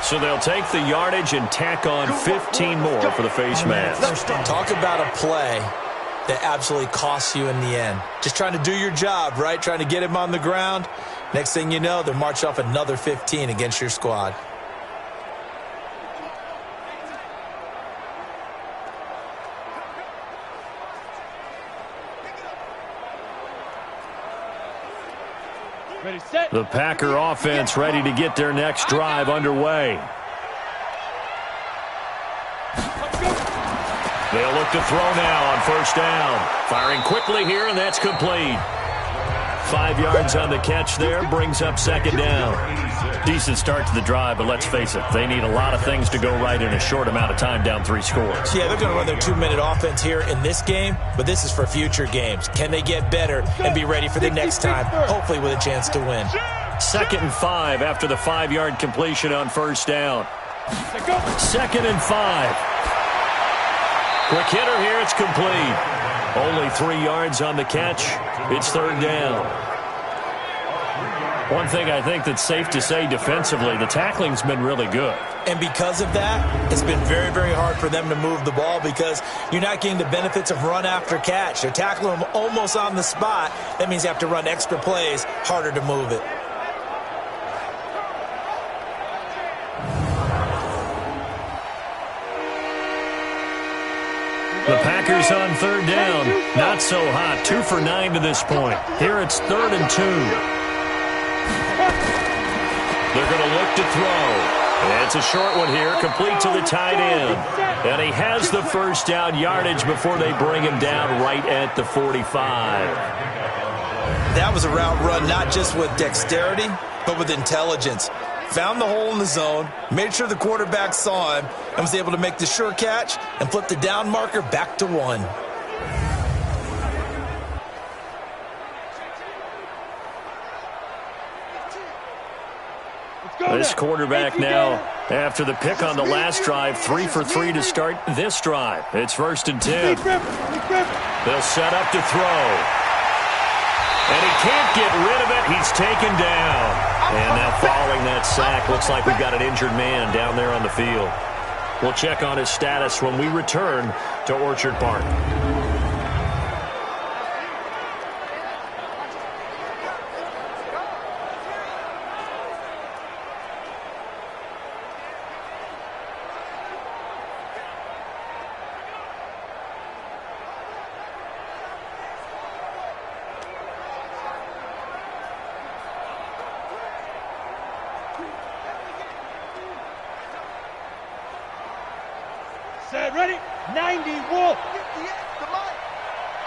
So they'll take the yardage and tack on 15 more for the face mask. Talk about a play that absolutely costs you in the end. Just trying to do your job, right? Trying to get him on the ground. Next thing you know, they'll march off another 15 against your squad. The Packer offense ready to get their next drive underway. They'll look to throw now on first down. Firing quickly here, and that's complete. 5 yards on the catch there, brings up second down. Decent start to the drive, but let's face it, they need a lot of things to go right in a short amount of time, down 3 scores. Yeah, they're going to run their 2-minute offense here in this game, but this is for future games. Can they get better and be ready for the next time, hopefully with a chance to win? 2nd and 5 after the 5-yard completion on first down. 2nd and 5. Quick hitter here, it's complete. Only 3 yards on the catch. It's third down. One thing I think that's safe to say defensively, the tackling's been really good. And because of that, it's been very, very hard for them to move the ball because you're not getting the benefits of run after catch. They're tackling them almost on the spot. That means you have to run extra plays, harder to move it. The Packers on third down. Not so hot. 2 for 9 to this point. Here it's 3rd and 2. They're going to look to throw. It's a short one here, complete to the tight end. And he has the first down yardage before they bring him down right at the 45. That was a route run not just with dexterity, but with intelligence. Found the hole in the zone, made sure the quarterback saw him, and was able to make the sure catch and flip the down marker back to 1. This quarterback now, after the pick on the last drive, 3 for 3 to start this drive. It's 1st and 10. They'll set up to throw. And he can't get rid of it. He's taken down. And now following that sack, looks like we've got an injured man down there on the field. We'll check on his status when we return to Orchard Park. Red, ready? 90, Wolf.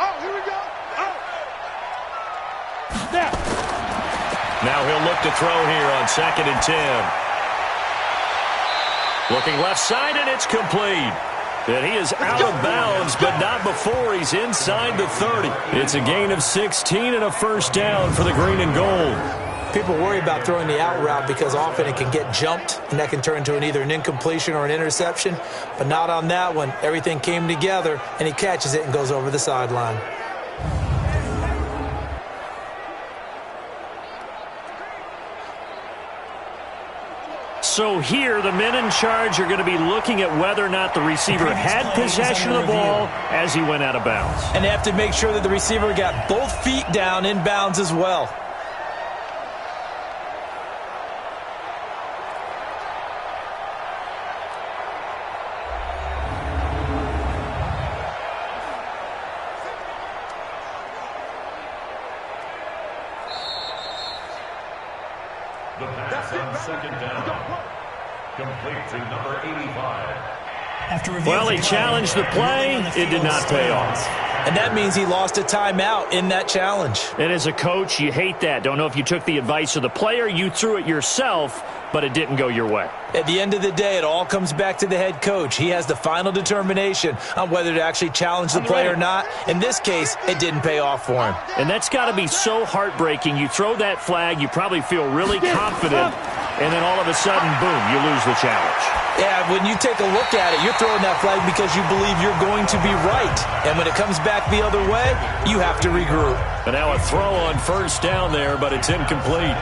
Oh, here we go. Oh. Snap. Now he'll look to throw here on 2nd and 10. Looking left side, and it's complete. And he is out of bounds, but not before he's inside the 30. It's a gain of 16 and a first down for the green and gold. People worry about throwing the out route because often it can get jumped, and that can turn into either an incompletion or an interception. But not on that one. Everything came together, and he catches it and goes over the sideline. So here, the men in charge are going to be looking at whether or not the receiver had possession of the ball as he went out of bounds. And they have to make sure that the receiver got both feet down in bounds as well. The pass on 2nd down. Complete to number 85. Well, he challenged the play. It did not pay off. And that means he lost a timeout in that challenge. And as a coach, you hate that. Don't know if you took the advice of the player, you threw it yourself, but it didn't go your way. At the end of the day, it all comes back to the head coach. He has the final determination on whether to actually challenge the play or not. In this case, it didn't pay off for him. And that's got to be so heartbreaking. You throw that flag, you probably feel really confident, and then all of a sudden, boom, you lose the challenge. Yeah, when you take a look at it, you're throwing that flag because you believe you're going to be right. And when it comes back the other way, you have to regroup. And now a throw on first down there, but it's incomplete.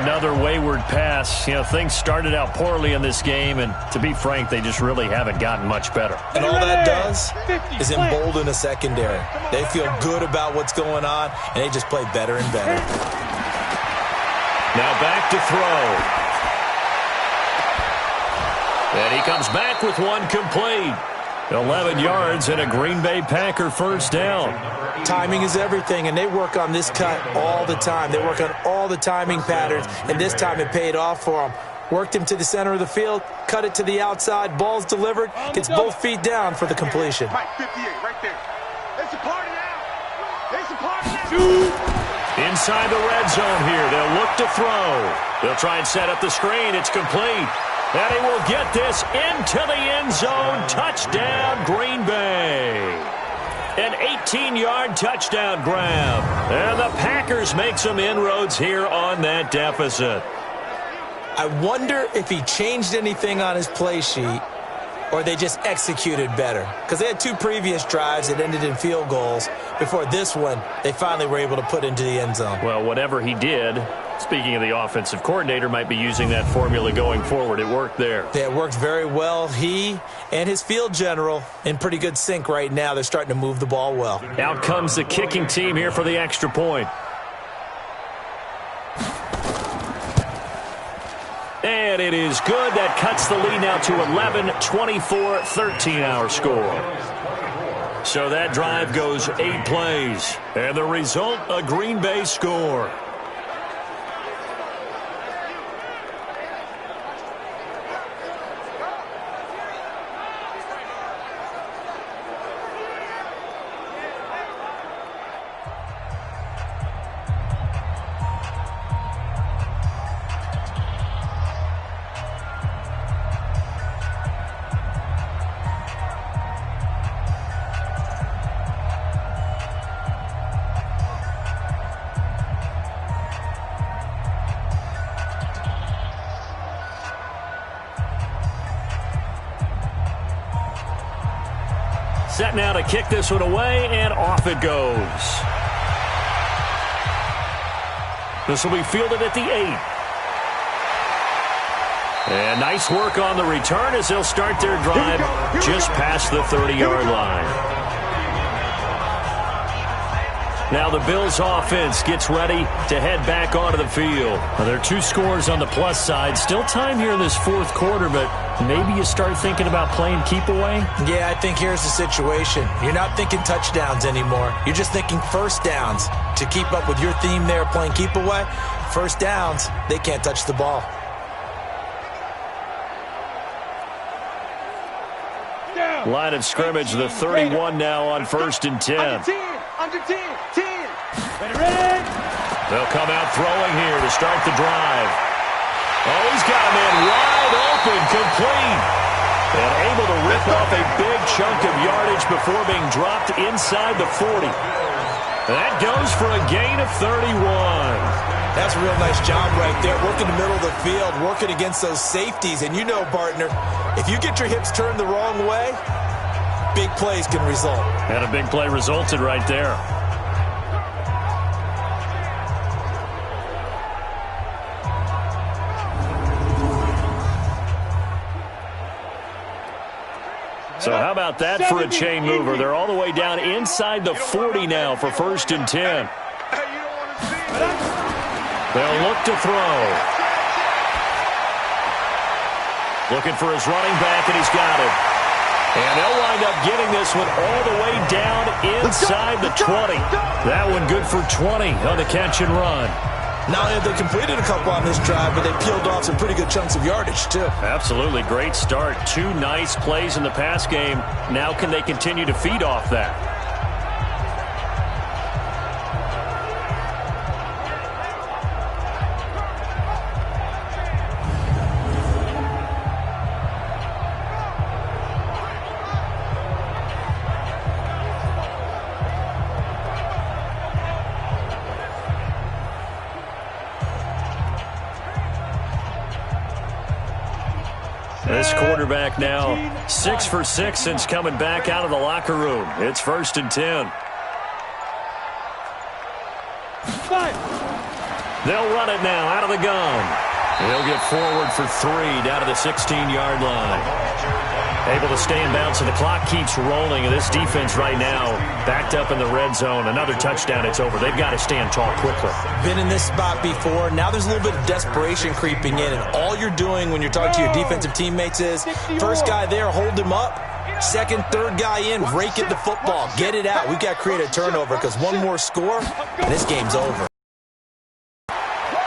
Another wayward pass. You know, things started out poorly in this game, and to be frank, they just really haven't gotten much better. And all that does is embolden a secondary. They feel good about what's going on, and they just play better and better. Now back to throw. And he comes back with one complete. 11 yards and a Green Bay Packer first down. Timing is everything, and they work on this cut all the time. They work on all the timing patterns, and this time it paid off for them. Worked him to the center of the field, cut it to the outside, ball's delivered, gets both feet down for the completion. Mike, 58, right there. It's a party now. It's a party now. Inside the red zone here, they'll look to throw. They'll try and set up the screen. It's complete. And he will get this into the end zone. Touchdown, Green Bay. An 18-yard touchdown grab. And the Packers make some inroads here on that deficit. I wonder if he changed anything on his play sheet or they just executed better. Because they had two previous drives that ended in field goals. Before this one, they finally were able to put into the end zone. Well, whatever he did, speaking of the offensive coordinator, might be using that formula going forward. It worked there. Yeah, it worked very well. He and his field general in pretty good sync right now. They're starting to move the ball well. Out comes the kicking team here for the extra point. And it is good. That cuts the lead now to 11, 24, 13 our score. So that drive goes 8 plays. And the result, a Green Bay score. Set now to kick this one away, and off it goes. This will be fielded at the 8. And nice work on the return as they'll start their drive just past the 30-yard line. Now the Bills offense gets ready to head back onto the field. Now, there are 2 scores on the plus side. Still time here in this fourth quarter, but maybe you start thinking about playing keep away? Yeah, I think here's the situation. You're not thinking touchdowns anymore. You're just thinking first downs. To keep up with your theme there, playing keep away, first downs, they can't touch the ball. Down. Line of scrimmage, the 31 now on 1st and 10. Under 10. Ready. They'll come out throwing here to start the drive. Oh, he's got a man wide open, complete. And able to rip off a big chunk of yardage before being dropped inside the 40. That goes for a gain of 31. That's a real nice job right there, working the middle of the field, working against those safeties. And you know, partner, if you get your hips turned the wrong way, big plays can result. And a big play resulted right there. So how about that for a chain mover? They're all the way down inside the 40 now for 1st and 10. They'll look to throw. Looking for his running back, and he's got it. And they'll wind up getting this one all the way down inside the 20. That one good for 20 on the catch and run. Not only have they completed a couple on this drive, but they peeled off some pretty good chunks of yardage, too. Absolutely. Great start. 2 nice plays in the pass game. Now can they continue to feed off that? This quarterback now 6 for 6 since coming back out of the locker room. It's 1st and 10. They'll run it now out of the gun. He'll get forward for 3 down to the 16-yard line. Able to stay in bounds, and the clock keeps rolling. And this defense right now backed up in the red zone. Another touchdown, it's over. They've got to stand tall quickly. Been in this spot before. Now there's a little bit of desperation creeping in, and all you're doing when you're talking to your defensive teammates is first guy there, hold him up. Second, third guy in, rake at the football. Get it out. We've got to create a turnover because one more score, and this game's over.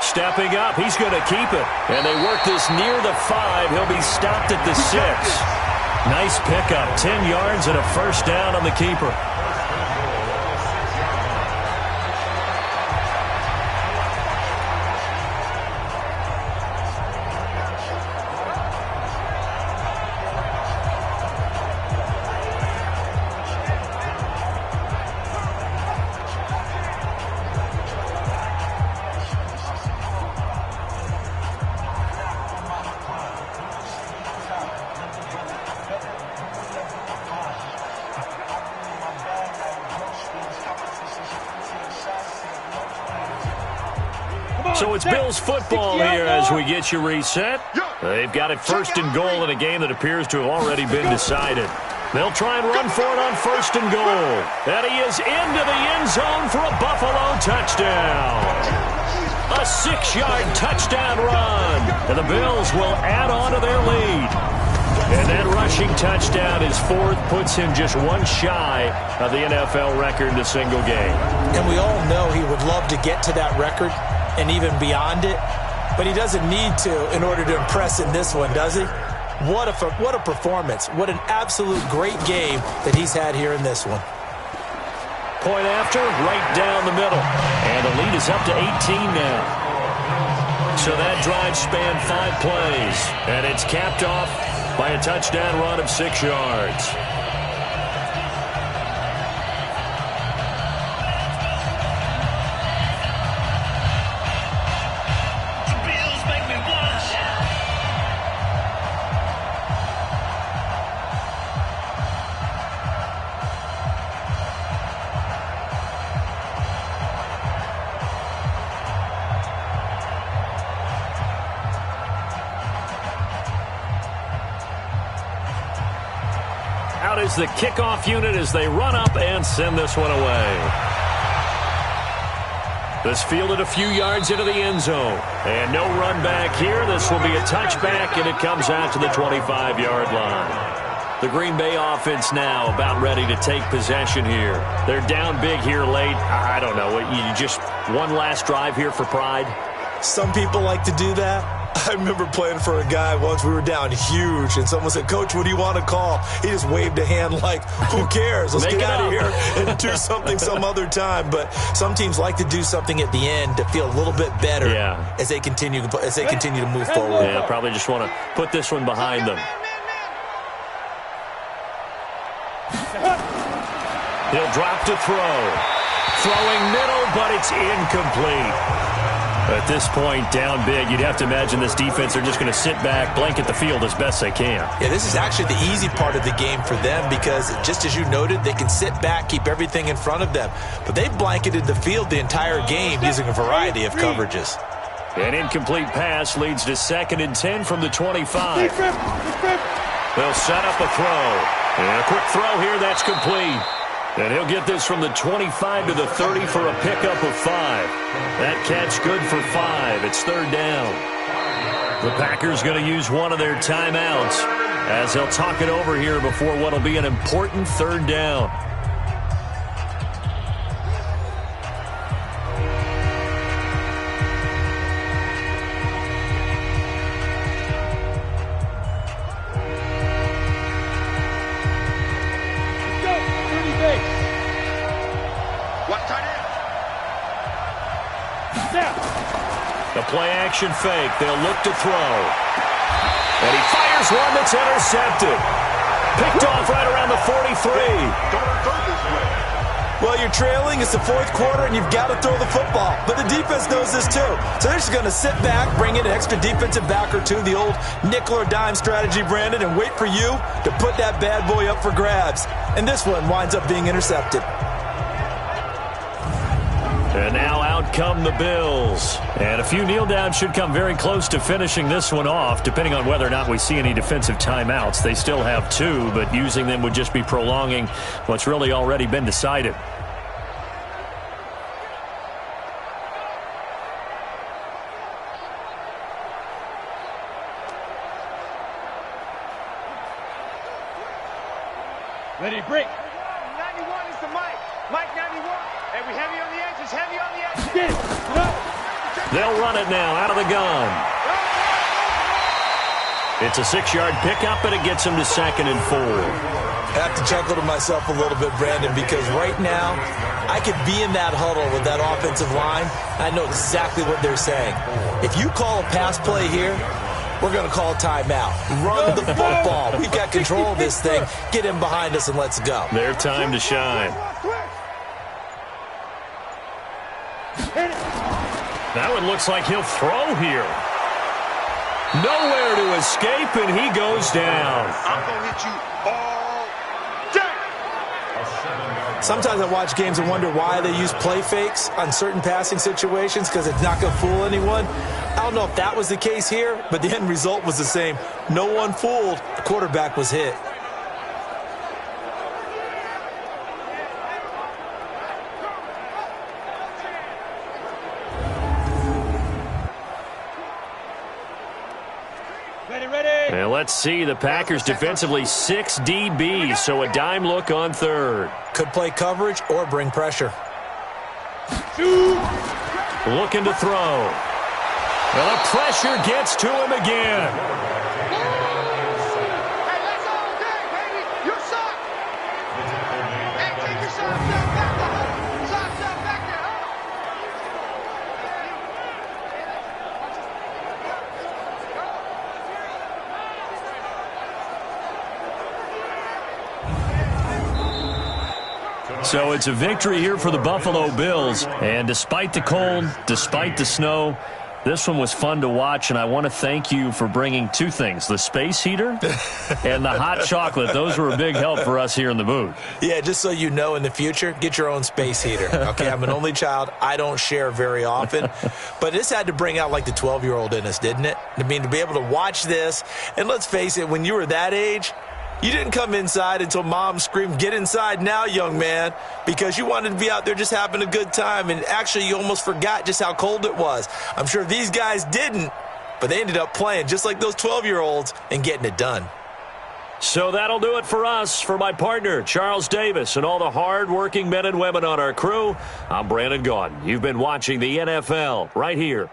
Stepping up, he's going to keep it. And they work this near the 5. He'll be stopped at the 6. Nice pickup, 10 yards and a first down on the keeper. So it's Bills football here as we get you reset. They've got it 1st and goal in a game that appears to have already been decided. They'll try and run for it on 1st and goal. And he is into the end zone for a Buffalo touchdown. A 6-yard touchdown run. And the Bills will add on to their lead. And that rushing touchdown is 4th, puts him just 1 shy of the NFL record in a single game. And we all know he would love to get to that record and even beyond it, but he doesn't need to in order to impress in this one, does he? What a performance. What an absolute great game that he's had here in this one. Point after, right down the middle. And the lead is up to 18 now. So that drive spanned 5 plays, and it's capped off by a touchdown run of 6 yards. Out is the kickoff unit as they run up and send this one away. This fielded a few yards into the end zone. And no run back here. This will be a touchback, and it comes out to the 25-yard line. The Green Bay offense now about ready to take possession here. They're down big here late. I don't know. You just one last drive here for pride? Some people like to do that. I remember playing for a guy once. We were down huge, and someone said, "Coach, what do you want to call?" He just waved a hand like, "Who cares? Let's get out of here and do something some other time." But some teams like to do something at the end to feel a little bit better as they continue to move forward. Yeah, probably just want to put this one behind them. He'll drop to throw. Throwing middle, but it's incomplete. At this point, down big, you'd have to imagine this defense are just going to sit back, blanket the field as best they can. Yeah, this is actually the easy part of the game for them because, just as you noted, they can sit back, keep everything in front of them. But they've blanketed the field the entire game using a variety of coverages. An incomplete pass leads to 2nd and 10 from the 25. They'll set up a throw. And a quick throw here, that's complete. And he'll get this from the 25 to the 30 for a pickup of 5. That catch good for 5. It's 3rd down. The Packers going to use one of their timeouts as they'll talk it over here before what will be an important 3rd down. The play-action fake. They'll look to throw. And he fires one that's intercepted. Picked off right around the 43. Well, you're trailing. It's the 4th quarter, and you've got to throw the football. But the defense knows this, too. So they're just going to sit back, bring in an extra defensive back or two, the old nickel or dime strategy, Brandon, and wait for you to put that bad boy up for grabs. And this one winds up being intercepted. And now out come the Bills. And a few kneel downs should come very close to finishing this one off, depending on whether or not we see any defensive timeouts. They still have 2, but using them would just be prolonging what's really already been decided. Ready, break. 91 is the mic. Mike 91. Hey, we heavy on the edges, heavy on the edges. Get it. They'll run it now out of the gun. It's a 6-yard pickup, and it gets him to 2nd and 4. I have to chuckle to myself a little bit, Brandon, because right now I could be in that huddle with that offensive line. I know exactly what they're saying. If you call a pass play here, we're going to call a timeout. Run the football. We've got control of this thing. Get him behind us and let's go. Their time to shine. That one looks like he'll throw here. Nowhere to escape, and he goes down. I'm going to hit you all day. Sometimes I watch games and wonder why they use play fakes on certain passing situations because it's not going to fool anyone. I don't know if that was the case here, but the end result was the same. No one fooled. The quarterback was hit. And let's see, the Packers defensively 6 DBs, so a dime look on 3rd. Could play coverage or bring pressure. Looking to throw. Well, the pressure gets to him again. So it's a victory here for the Buffalo Bills. And despite the cold, despite the snow, this one was fun to watch, and I want to thank you for bringing 2 things, the space heater and the hot chocolate. Those were a big help for us here in the booth. Yeah, just so you know, in the future, get your own space heater. Okay, I'm an only child. I don't share very often. But this had to bring out, like, the 12-year-old in us, didn't it? I mean, to be able to watch this, and let's face it, when you were that age, you didn't come inside until Mom screamed, "Get inside now, young man," because you wanted to be out there just having a good time, and actually you almost forgot just how cold it was. I'm sure these guys didn't, but they ended up playing just like those 12-year-olds and getting it done. So that'll do it for us. For my partner, Charles Davis, and all the hard-working men and women on our crew, I'm Brandon Gaudin. You've been watching the NFL right here